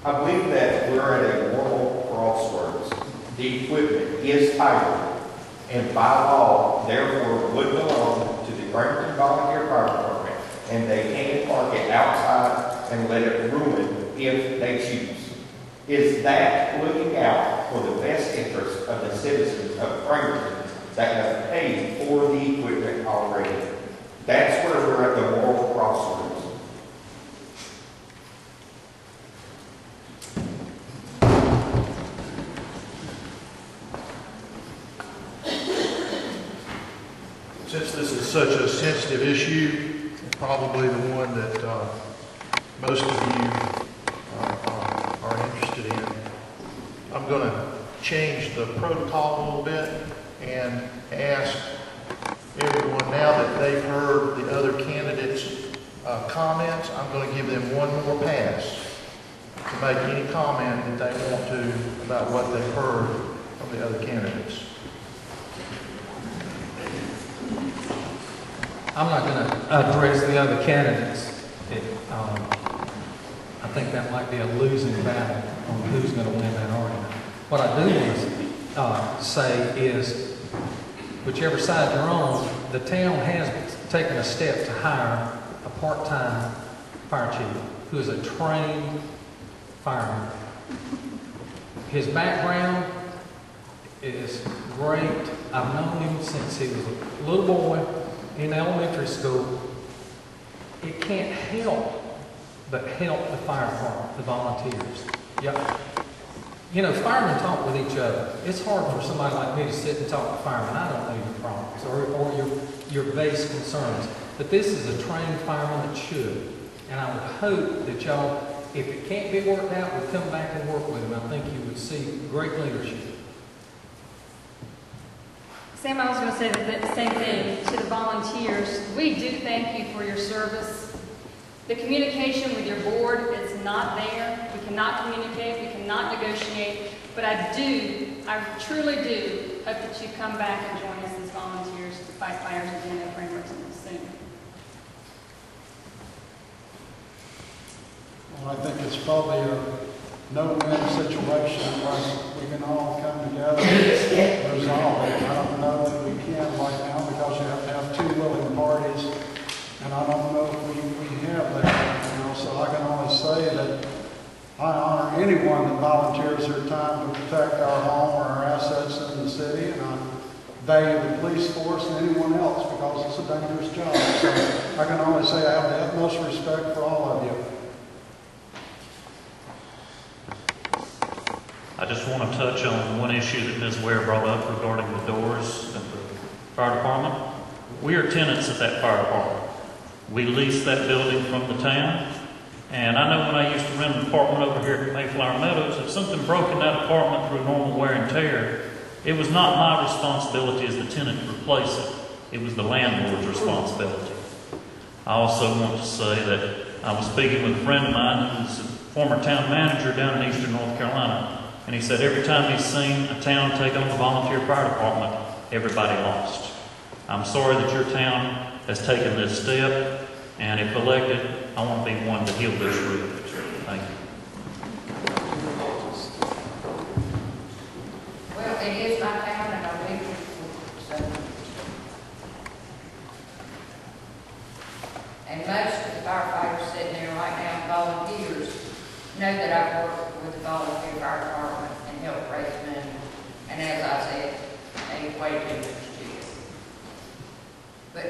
I believe that we're at a moral crossroads. The equipment is titled, and by law, therefore, would belong to the Cramerton Volunteer Fire Department, and they can park it outside and let it ruin if they choose. Is that looking out for the best interest of the citizens of Cramerton that have paid for the equipment already? That's where we're at the moral crossroads. Since this is such a sensitive issue, probably the one that most of you are interested in, I'm going to change the protocol a little bit and ask everyone, now that they've heard the other candidates' comments, I'm going to give them one more pass to make any comment that they want to about what they've heard from the other candidates. I'm not going to address the other candidates. I think that might be a losing battle on who's going to win that argument. What I do want to say is, whichever side you're on, the town has taken a step to hire a part-time fire chief who is a trained fireman. His background is great. I've known him since he was a little boy in elementary school. It can't help but help the fire department, the volunteers. Yeah. You know, firemen talk with each other. It's hard for somebody like me to sit and talk to firemen. I don't know your problems or your base concerns. But this is a trained fireman that should. And I would hope that y'all, if it can't be worked out, would come back and work with him. I think you would see great leadership. Sam, I was going to say the same thing to the volunteers. We do thank you for your service. The communication with your board is not there. We cannot communicate. We cannot negotiate. But I truly do hope that you come back and join us as volunteers to fight fires again at Cramerton soon. Well, I think it's probably a no-win situation where we can all come together and resolve it. I don't know that we can right now because you have to have two willing parties, and I don't know if we have that, you know, so I can only say that I honor anyone that volunteers their time to protect our home or our assets in the city, and I value the police force and anyone else because it's a dangerous job. So I can only say I have the utmost respect for all of you. I just want to touch on one issue that Ms. Ware brought up regarding the doors at the fire department. We are tenants at that fire department. We lease that building from the town. And I know when I used to rent an apartment over here at Mayflower Meadows, if something broke in that apartment through normal wear and tear, it was not my responsibility as the tenant to replace it. It was the landlord's responsibility. I also want to say that I was speaking with a friend of mine who's a former town manager down in eastern North Carolina. And he said every time he's seen a town take on the volunteer fire department, everybody lost. I'm sorry that your town has taken this step, and if elected, I want to be one to heal this rift. Thank you. Well, it is my town, and I live so. And most of the firefighters sitting there right now, volunteers, know that I've worked with the volunteer fire department and helped raise money. And as I said, they way too much to it. But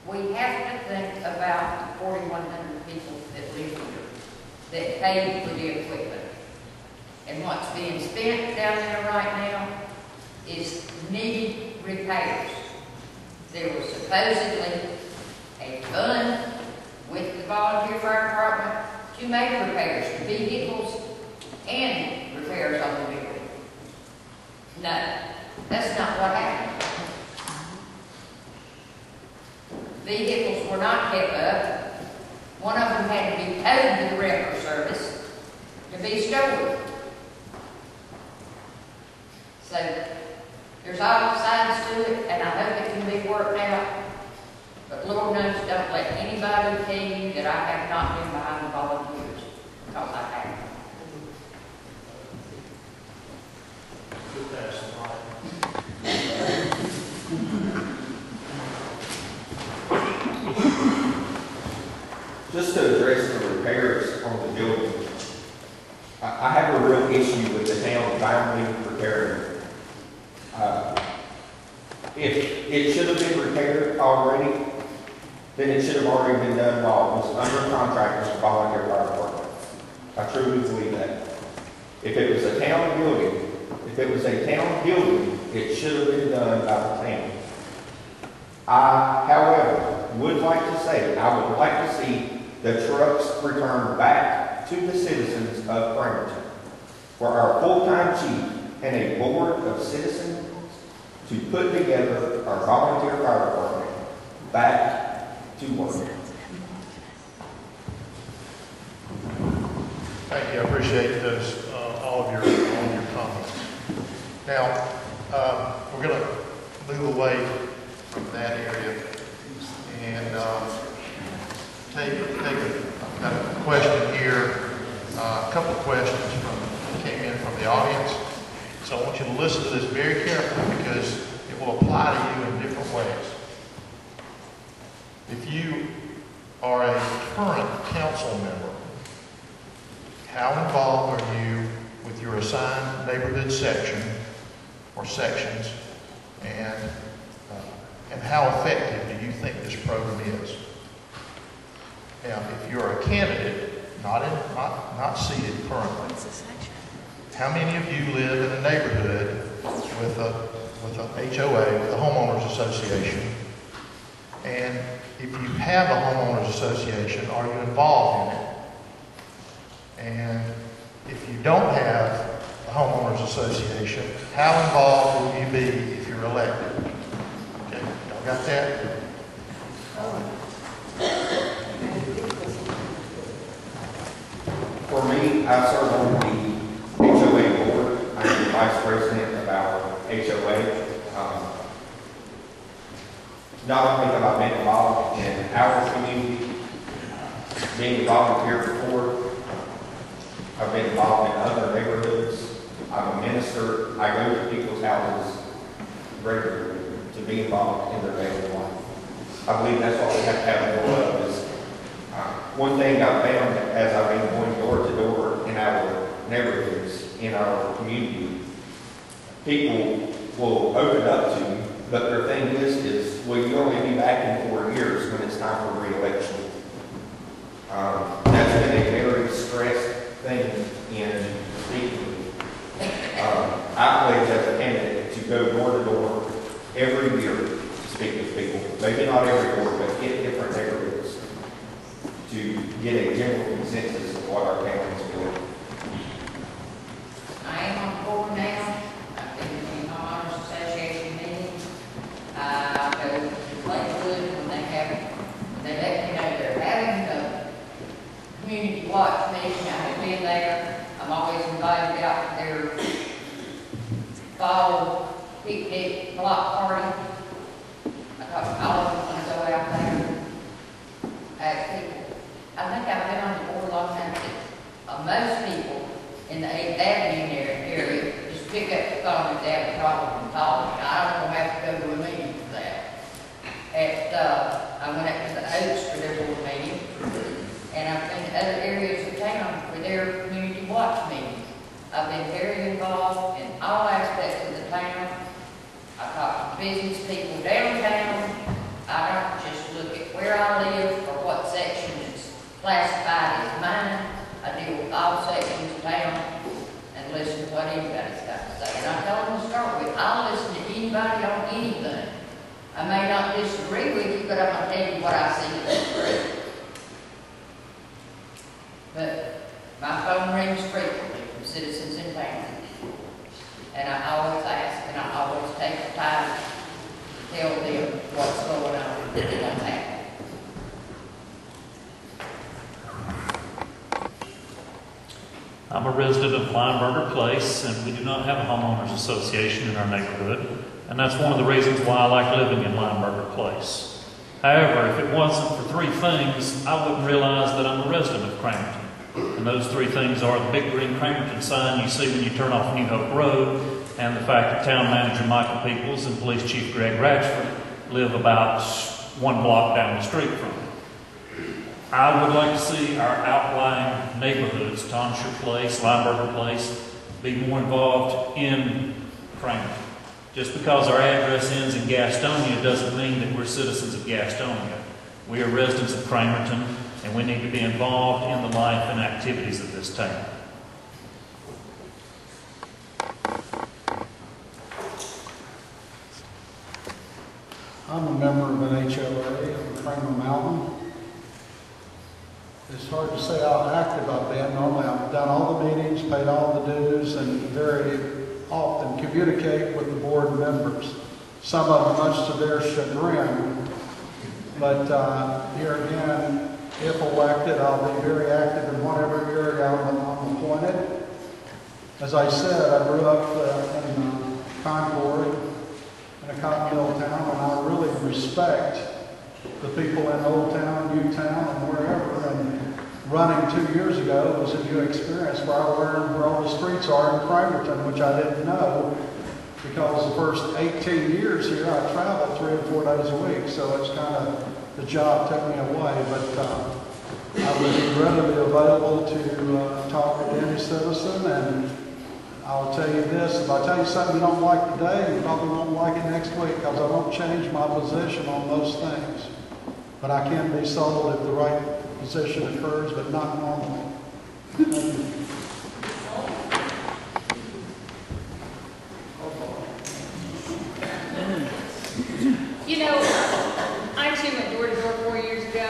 we have to think about the 4,100 people that live here, that paid for the equipment. And what's being spent down there right now is needed repairs. There was supposedly a fund with the volunteer fire department to make repairs to vehicles and repairs on the building. No, that's not what happened. Vehicles were not kept up. One of them had to be towed to the repair service to be stored. So there's all sides to it, and I hope it can be worked out. But Lord knows, don't let anybody tell you that I have not been behind the volunteers, because I have. Just to address the repairs on the building, I have a real issue with the town finally repairing it. If it should have been repaired already, then it should have already been done while it was under contract with the volunteer fire department. I truly believe that. If it was a town building, it should have been done by the town. I, however, would like to say, I would like to see the trucks returned back to the citizens of Cramerton, for our full-time chief and a board of citizens to put together our volunteer fire department back to work. Thank you. I appreciate those, all of your comments. Now, we're going to move away from that area and I've got a question here, a couple of questions came in from the audience. So I want you to listen to this very carefully because it will apply to you in different ways. If you are a current council member, how involved are you with your assigned neighborhood section or sections, and how effective do you think this program is? Now, if you're a candidate, not seated currently, how many of you live in a neighborhood with a HOA, with a homeowners association? And if you have a homeowners association, are you involved in it? And if you don't have a homeowners association, how involved will you be if you're elected? Okay, y'all got that? For me, I serve on the HOA board. I am the vice president of our HOA. Not only have I been involved in our community, being a volunteer before, I've been involved in other neighborhoods. I'm a minister. I go to people's houses regularly to be involved in their daily life. I believe that's what we have to have more of is one thing I've found as I've been going door to door in our neighborhoods, in our community, people will open up to me, but their thing is, will you only be back in 4 years when it's time for re-election? That's been a very stressed thing in speaking. I pledge as a candidate to go door to door every year to speak with people. Maybe not every door, but hit different neighborhoods to get a general consensus of what our town is doing. I am on board now. I've been in the homeowners association meetings. I go to Lakewood when they let me know they're having a community watch meeting. I have been there. I'm always invited out to their fall picnic block party. I talk to all of them when I go out there. I think I've been on the board a long time. Most people in the 8th Avenue area just pick up the phone if they have a problem and call me. I don't have to go to a meeting for that. I went up to the Oaks for their board meeting, and I've been to other areas of town for their community watch meetings. I've been very involved in all aspects of the town. I talk to business people downtown. I don't just look at where I live or what section is classified as mine. I deal with all sections of town and listen what anybody's got to say. And I told them to start with, I'll listen to anybody on anything. I may not disagree with you, but I'm going to tell you what I see as true. But my phone rings frequently from citizens in families. And I always ask, and I always take the time to tell them what's going on and what's happening. I'm a resident of Lineberger Place, and we do not have a homeowners association in our neighborhood, and that's one of the reasons why I like living in Lineberger Place. However, if it wasn't for three things, I wouldn't realize that I'm a resident of Cramerton. And those three things are the big green Cramerton sign you see when you turn off New Hope Road, and the fact that Town Manager Michael Peoples and Police Chief Greg Ratchford live about 1 block down the street from me. I would like to see our outlying neighborhoods, Tonsher Place, Lineberger Place, be more involved in Cramerton. Just because our address ends in Gastonia doesn't mean that we're citizens of Gastonia. We are residents of Cramerton, and we need to be involved in the life and activities of this town. I'm a member of an HOA on Cramer Mountain. It's hard to say how active I've been. Normally I've done all the meetings, paid all the dues, and very often communicate with the board members. Some of them much to their chagrin. But here again, if elected, I'll be very active in whatever area I'm appointed. As I said, I grew up in Concord, in a cotton mill town, and I really respect the people in Old Town, New Town, and wherever. And running 2 years ago was a new experience where I learned where all the streets are in Cramerton, which I didn't know, because the first 18 years here I traveled 3 or 4 days a week, so it's kind of, the job took me away. But I was readily available to talk with any citizen, and I'll tell you this, if I tell you something you don't like today, you probably won't like it next week, because I won't change my position on those things. But I can be sold if the right position occurs, but not normally. Thank you. You know, I too went door to door 4 years ago,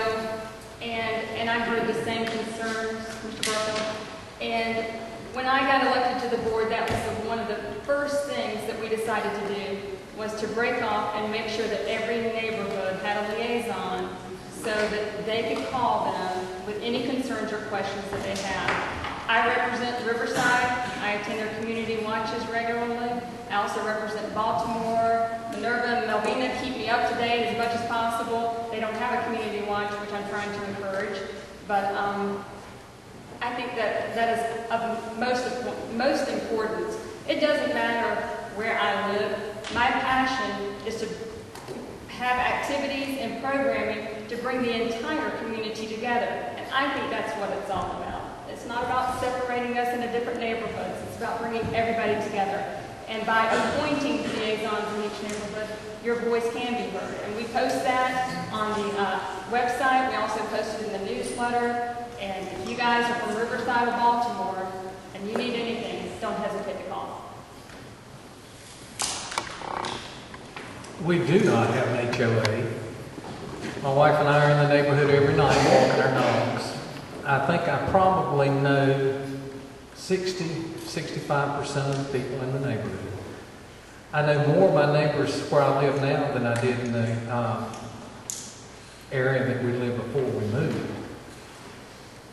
and I heard the same concerns, Mr. Barfield. And when I got elected to the board, that was one of the first things that we decided to do, was to break off and make sure that every neighborhood had a liaison so that they could call them with any concerns or questions that they have. I represent Riverside. I attend their community watches regularly. I also represent Baltimore. Minerva and Melvina keep me up to date as much as possible. They don't have a community watch, which I'm trying to encourage. But I think that is of most importance. It doesn't matter where I live. My passion is to have activities and programming to bring the entire community together. And I think that's what it's all about. It's not about separating us into different neighborhoods. It's about bringing everybody together. And by appointing liaisons in each neighborhood, your voice can be heard. And we post that on the website. We also post it in the newsletter. And if you guys are from Riverside or Baltimore and you need anything, don't hesitate to call. We do not have an HOA. My wife and I are in the neighborhood every night walking our dogs. I think I probably know 65% of the people in the neighborhood. I know more of my neighbors where I live now than I did in the area that we lived before we moved.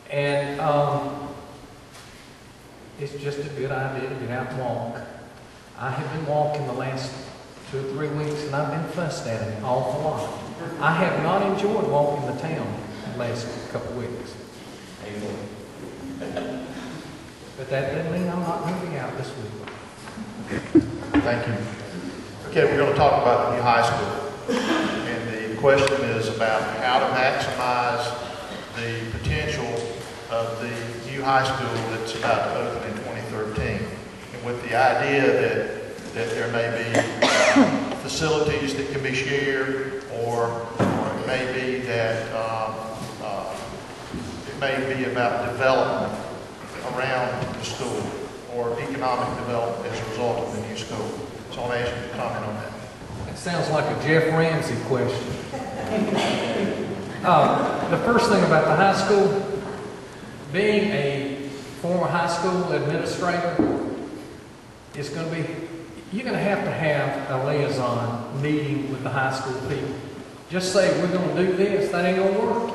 And it's just a good idea to get out and walk. I have been walking the last 2 or 3 weeks, and I've been fussed at an awful lot. I have not enjoyed walking the town the last couple of weeks. But that doesn't mean I'm not going to be out this week. Thank you. Okay, we're going to talk about the new high school. And the question is about how to maximize the potential of the new high school that's about to open in 2013. And with the idea that there may be facilities that can be shared, or it may be that it may be about development around the school, for economic development as a result of the new school. So I'll ask you to comment on that. That sounds like a Jeff Ramsey question. The first thing about the high school, being a former high school administrator, it's going to be, you're going to have a liaison meeting with the high school people. Just say, we're going to do this, that ain't going to work.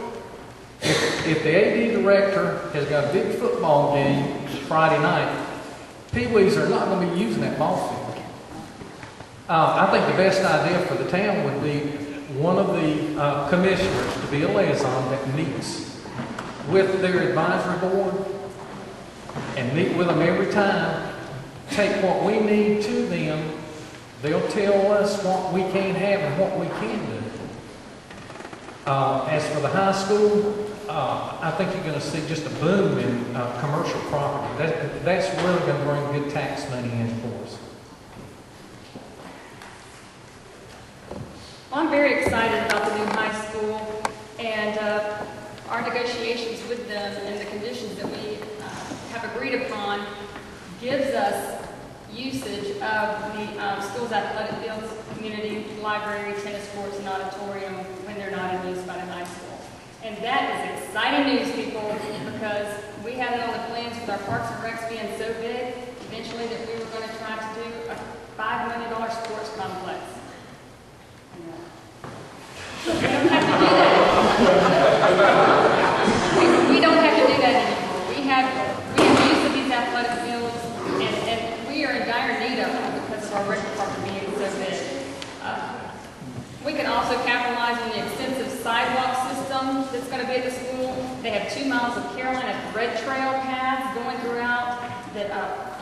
If the AD director has got a big football game Friday night, Pee-wees are not going to be using that ball field. I think the best idea for the town would be one of the commissioners to be a liaison that meets with their advisory board and meet with them every time, take what we need to them, they'll tell us what we can have and what we can do. As for the high school, I think you're going to see just a boom in commercial property. That's really going to bring good tax money in for us. Well, I'm very excited about the new high school and our negotiations with them and the conditions that we have agreed upon gives us usage of the school's athletic fields, community library, tennis courts, and auditorium when they're not in use by the high school. And that is exciting news, people, because we had it on the plans with our Parks and Recs being so big, eventually that we were going to try to do a $5 million sports complex. We don't have to do that. We don't have to do that anymore. We have use of these athletic fields, and we are in dire need of them because of our rec department being so big. We can also capitalize on the extensive sidewalk system that's going to be at the school. They have 2 miles of Carolina Red Trail paths going throughout that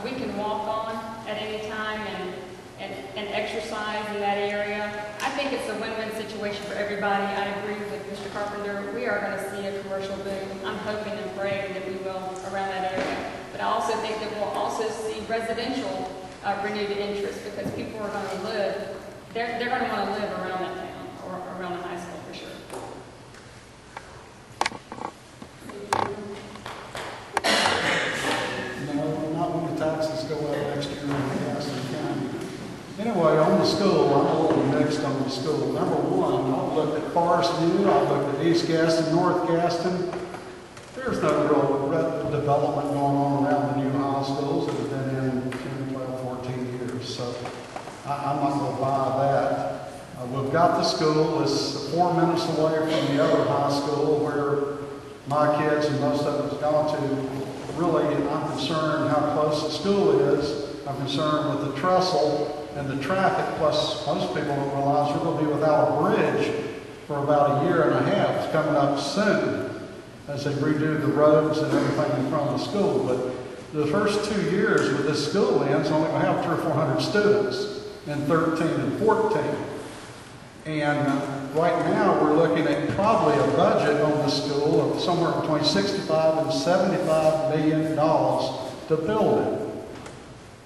we can walk on at any time and exercise in that area. I think it's a win-win situation for everybody. I agree with Mr. Carpenter. We are going to see a commercial boom. I'm hoping and praying that we will around that area. But I also think that we'll also see residential renewed interest because people are going to live. They're going to want to live around that town or around the high school for sure. No, not when the taxes go up next year in Gaston County. Anyway, on the school, I'm a little mixed on the school. Number one, I've looked at Forest View, I've looked at East Gaston, North Gaston. There's no real development going on around the new high schools that have been in 10, 12, 14 years. So I'm not going to buy that. We've got the school. It's 4 minutes away from the other high school where my kids and most of us gone to. Really, I'm concerned how close the school is. I'm concerned with the trestle and the traffic, plus most people don't realize we're going to be without a bridge for about a year and a half. It's coming up soon as they redo the roads and everything in front of the school. But the first 2 years with this school ends, only going to have 300 or 400 students in 13 and 14. And right now we're looking at probably a budget on the school of somewhere between $65 and $75 million to build it.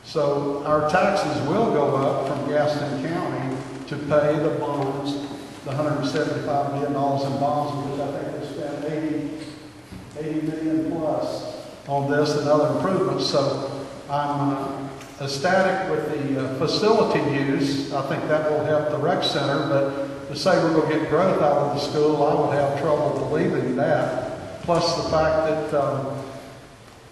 So our taxes will go up from Gaston County to pay the bonds, the $175 million in bonds, which I think they spent 80 million plus on this and other improvements. So I'm ecstatic with the facility use. I think that will help the rec center, but to say we're going to get growth out of the school, I would have trouble believing that. Plus the fact that,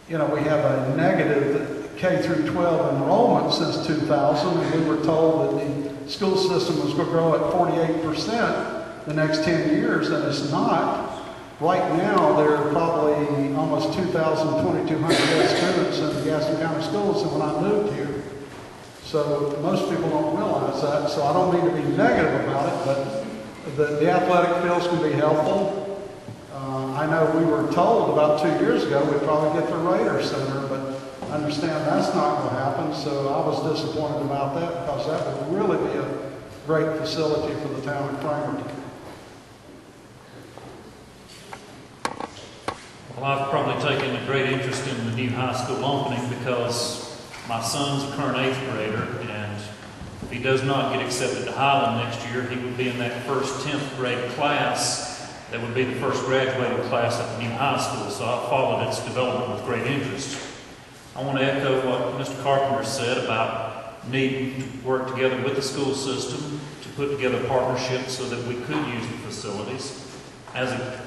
we have a negative K through 12 enrollment since 2000, and we were told that the school system was going to grow at 48% the next 10 years, and it's not. Right now, there are probably almost 2,200 students in the Gaston County schools than when I moved here. So most people don't realize that, so I don't mean to be negative about it, but the athletic fields can be helpful. I know we were told about 2 years ago we'd probably get the Raider Center, but I understand that's not going to happen, so I was disappointed about that because that would really be a great facility for the town of Cramerton. Well, I've probably taken a great interest in the new high school opening because my son's a current 8th grader, and if he does not get accepted to Highland next year, he would be in that first 10th grade class. That would be the first graduating class at the new high school, so I've followed its development with great interest. I I want to echo what Mr. Carpenter said about needing to work together with the school system to put together partnerships so that we could use the facilities. As a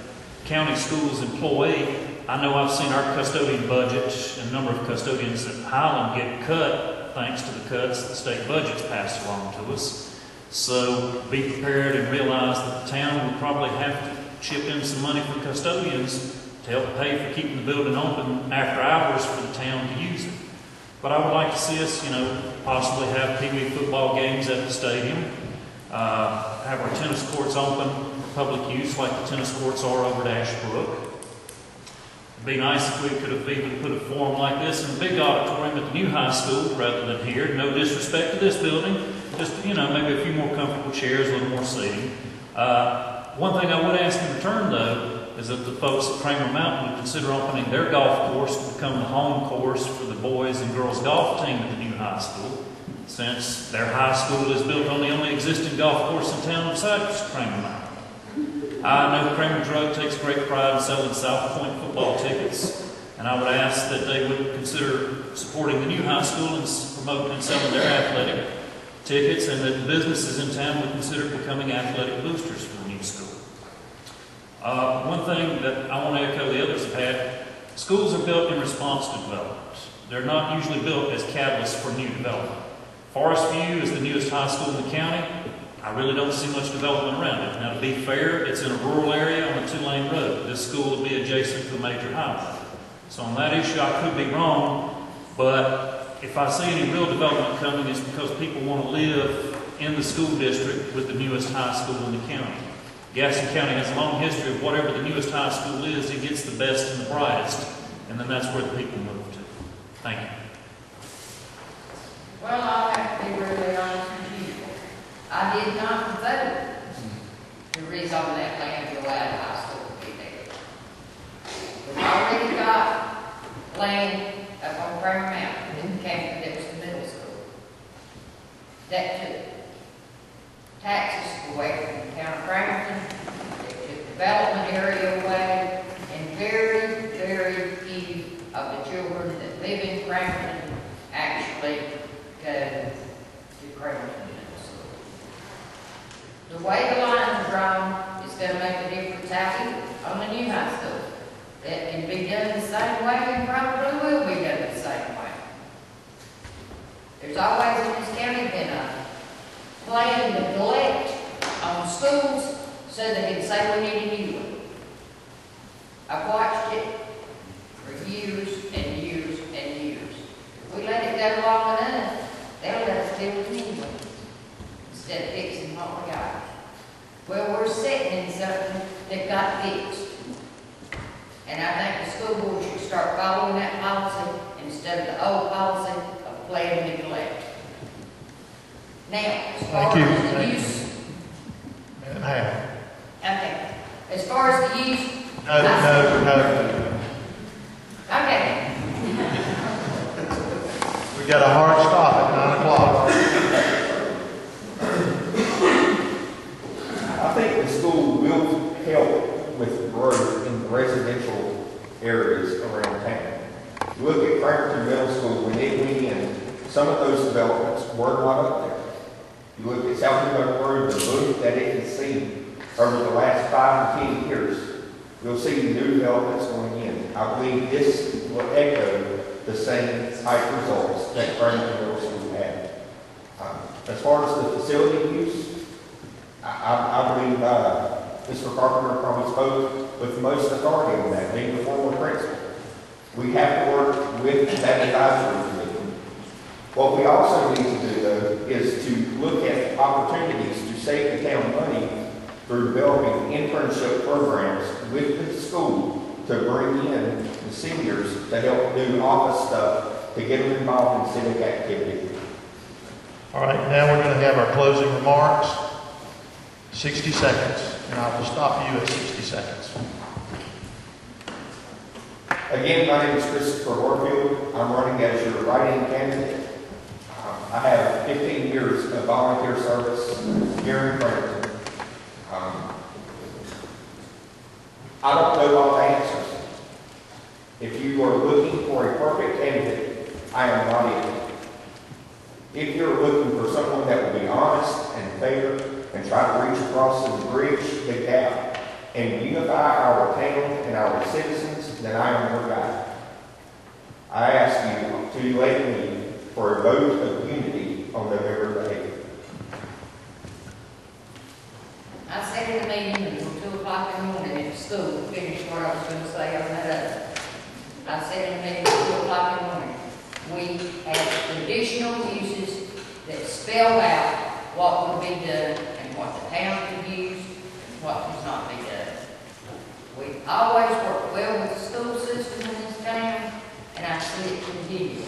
county schools employee, I know I've seen our custodian budget and number of custodians at Highland get cut thanks to the cuts the state budget's passed along to us. So be prepared and realize that the town will probably have to chip in some money for custodians to help pay for keeping the building open after hours for the town to use it. But I would like to see us, possibly have Pee Wee football games at the stadium, have our tennis courts open for public use like the tennis courts are over at Ashbrook. It'd be nice if we could have even put a forum like this in a big auditorium at the new high school rather than here. No disrespect to this building, just, maybe a few more comfortable chairs, a little more seating. One thing I would ask in return, though, is that the folks at Cramer Mountain would consider opening their golf course to become the home course for the boys and girls golf team at the new high school, since their high school is built on the only existing golf course in town besides Cramer Mountain. I know Cramer Drug takes great pride in selling South Point football tickets, and I would ask that they would consider supporting the new high school and promoting and selling their athletic tickets, and that businesses in town would consider becoming athletic boosters for the new school. One thing that I want to echo the others have had, schools are built in response to development. They're not usually built as catalysts for new development. Forest View is the newest high school in the county. I really don't see much development around it. Now, to be fair, it's in a rural area on a 2-lane road. This school will be adjacent to a major highway. So on that issue, I could be wrong, but if I see any real development coming, it's because people want to live in the school district with the newest high school in the county. Gaston County has a long history of whatever the newest high school is, it gets the best and the brightest, and then that's where the people move to. Thank you. Well, I'll have to be really honest with you. I did not vote to rezone that land to allow the high school to be there. We've already got land up on Cramer Mountain in the campus that was the middle school. That took taxes away from the town of Cramerton, it took development area away, and very, very few of the children that live in Cramerton actually go to Cramerton Middle School. The way the lines are drawn is going to make a difference out here on the new high school. That can be done the same way and probably will be done the same way. There's always in this county been a planned neglect on schools so they can say we need a new one. I've watched it for years and years and years. If we let it go long enough, they'll let us build a new one instead of fixing what we got. Well, we're sitting in something that got fixed. And I think the school board should start following that policy instead of the old policy of planned neglect. Now, as far as the use. Okay. As far as the use. No. Okay. We got a hard stop at 9 o'clock. I think the school will help with growth in the residential areas around town. You look at Cramerton Middle School, when it went in, some of those developments were not up there. You look at South Dakota Road, the boom that it has seen over the last 5 to 10 years, you'll see new developments going in. I believe this will echo the same type results that Cramerton Middle School had. As far as the facility use, I believe Mr. Carpenter probably spoke with the most authority on that, being the former principal. We have to work with that advisory committee. What we also need to do, though, is to look at opportunities to save the town money through developing internship programs with the school to bring in the seniors to help do office stuff, to get them involved in civic activity. All right, now we're going to have our closing remarks. 60 seconds, and I will stop you at 60 seconds. Again, my name is Christopher Warfield. I'm running as your write-in candidate. I have 15 years of volunteer service here in Cramerton. I don't know all the answers. If you are looking for a perfect candidate, I am not it. If you're looking for someone that will be honest and fair and try to reach across the bridge, the gap, and unify our town and our citizens, then I am your guy. I ask you to elect me for a vote of unity on November 8th. I sat in a meeting until 2 o'clock in the morning at school, finished what I was going to say on that other. I sat in a meeting at 2 o'clock in the morning. We had conditional uses that spelled out what would be done and what the town could use and what does not be done. We always work well with the school system in this town, and I see it continue.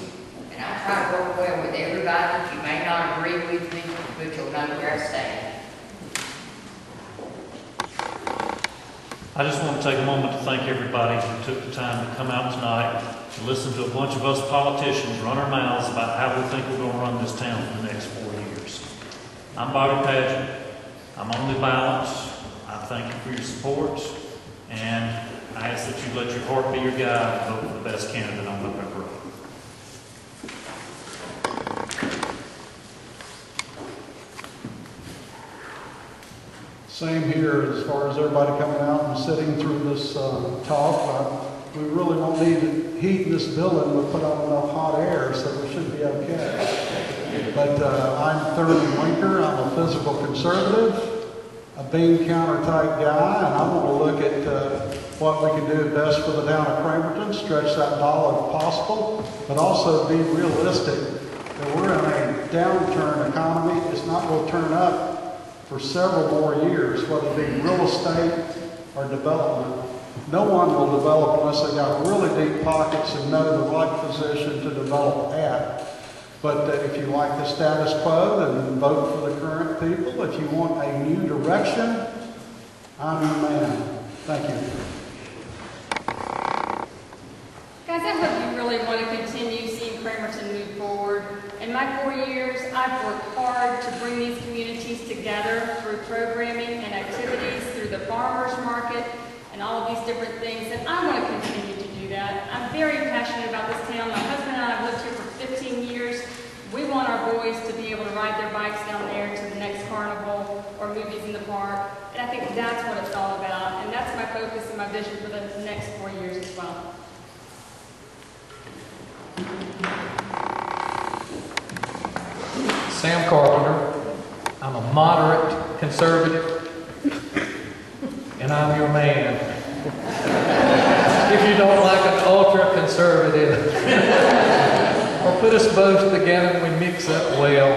And I try to work well with everybody. You may not agree with me, but you'll know where I stand. I just want to take a moment to thank everybody who took the time to come out tonight to listen to a bunch of us politicians run our mouths about how we think we're going to run this town for the next 4 years. I'm Bobby Paget. I'm on the balance. I thank you for your support, and I ask that you let your heart be your guide and vote for the best candidate on November 8th. Same here as far as everybody coming out and sitting through this talk. We really don't need heat in this building. We'll put on enough hot air, so we should be okay. But I'm 30 Winker. I'm a physical conservative, a bean counter type guy, and I want to look at what we can do best for the town of Cramerton, stretch that dollar if possible, but also be realistic that we're in a downturn economy. It's not going to turn up for several more years, whether it be real estate or development. No one will develop unless they got really deep pockets and know the right position to develop at. But if you like the status quo, then vote for the current people. If you want a new direction, I'm your man. Thank you. Guys, I hope you really want to continue seeing Cramerton move forward. In my 4 years, I've worked hard to bring these communities together through programming and activities, through the farmers market, and all of these different things, and I want to continue to do that. I'm very passionate about this town. My husband and I have lived here for 15 years. We want our boys to be able to ride their bikes down there to the next carnival or movies in the park, and I think that's what it's all about, and that's my focus and my vision for the next 4 years as well. Sam Carpenter. I'm a moderate conservative, and I'm your man. If you don't like an ultra-conservative, or put us both together and we mix up well.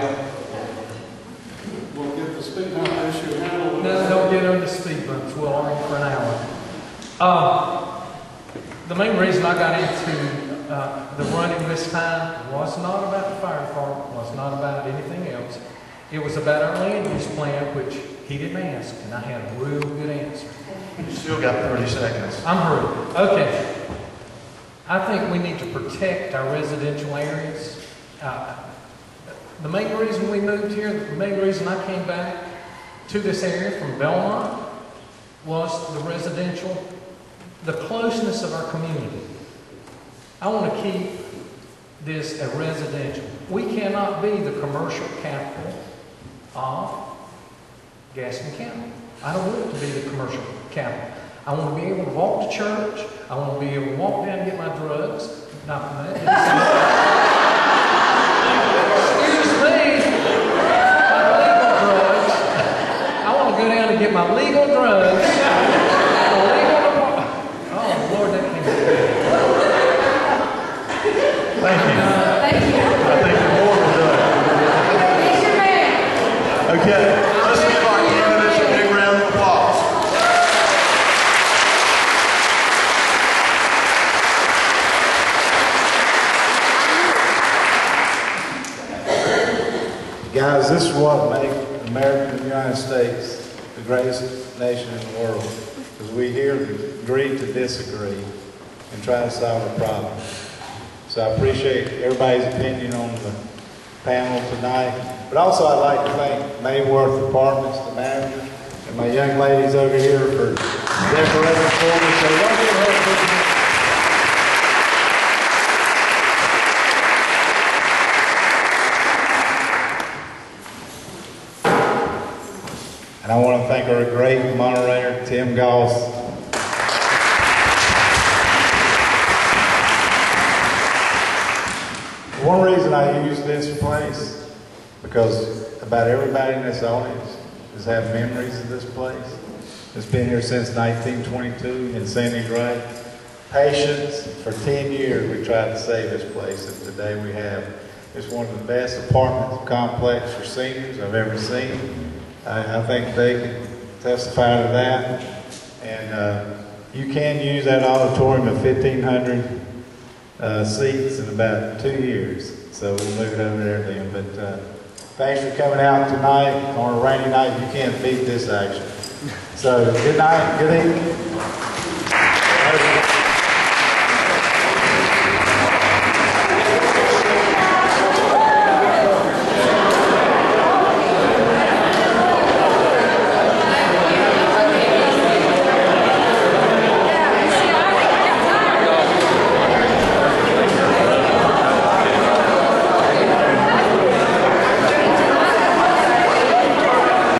We'll get the speed hump issue handled. No, don't get on the speed bumps. We'll argue for an hour. The main reason I got into the running this time was not about the fire department, was not about anything else. It was about our land use plan, which he didn't ask, and I had a real good answer. You still got 30 seconds. I'm hurried. Okay. I think we need to protect our residential areas. The main reason we moved here, the main reason I came back to this area from Belmont was the residential, the closeness of our community. I want to keep this a residential. We cannot be the commercial capital of Gaston County. I don't want it to be the commercial capital. I want to be able to walk to church. I want to be able to walk down and get my drugs. Not that. Excuse me. My legal drugs. I want to go down and get my legal drugs. Oh, Lord, that came good. Thank you. Thank you. I think the board will do it. He's your man. Okay, let's give our candidates a big round of applause. Guys, this is what makes America and the United States the greatest nation in the world. Because we here agree to disagree and try to solve a problem. So I appreciate everybody's opinion on the panel tonight. But also I'd like to thank Mayworth Apartments, the manager, and my young ladies over here for decorating for me. So y'all give her a big hand. Tim Goss. One reason I use this place, because about everybody in this audience has had memories of this place. It's been here since 1922 in Sandy Gray. Patience, for 10 years we tried to save this place, and today we have. It's one of the best apartment complex for seniors I've ever seen. I think they can testify to that. And you can use that auditorium of 1,500 seats in about 2 years. So we'll move it over there then. But thanks for coming out tonight on a rainy night. You can't beat this action. So good night, good evening.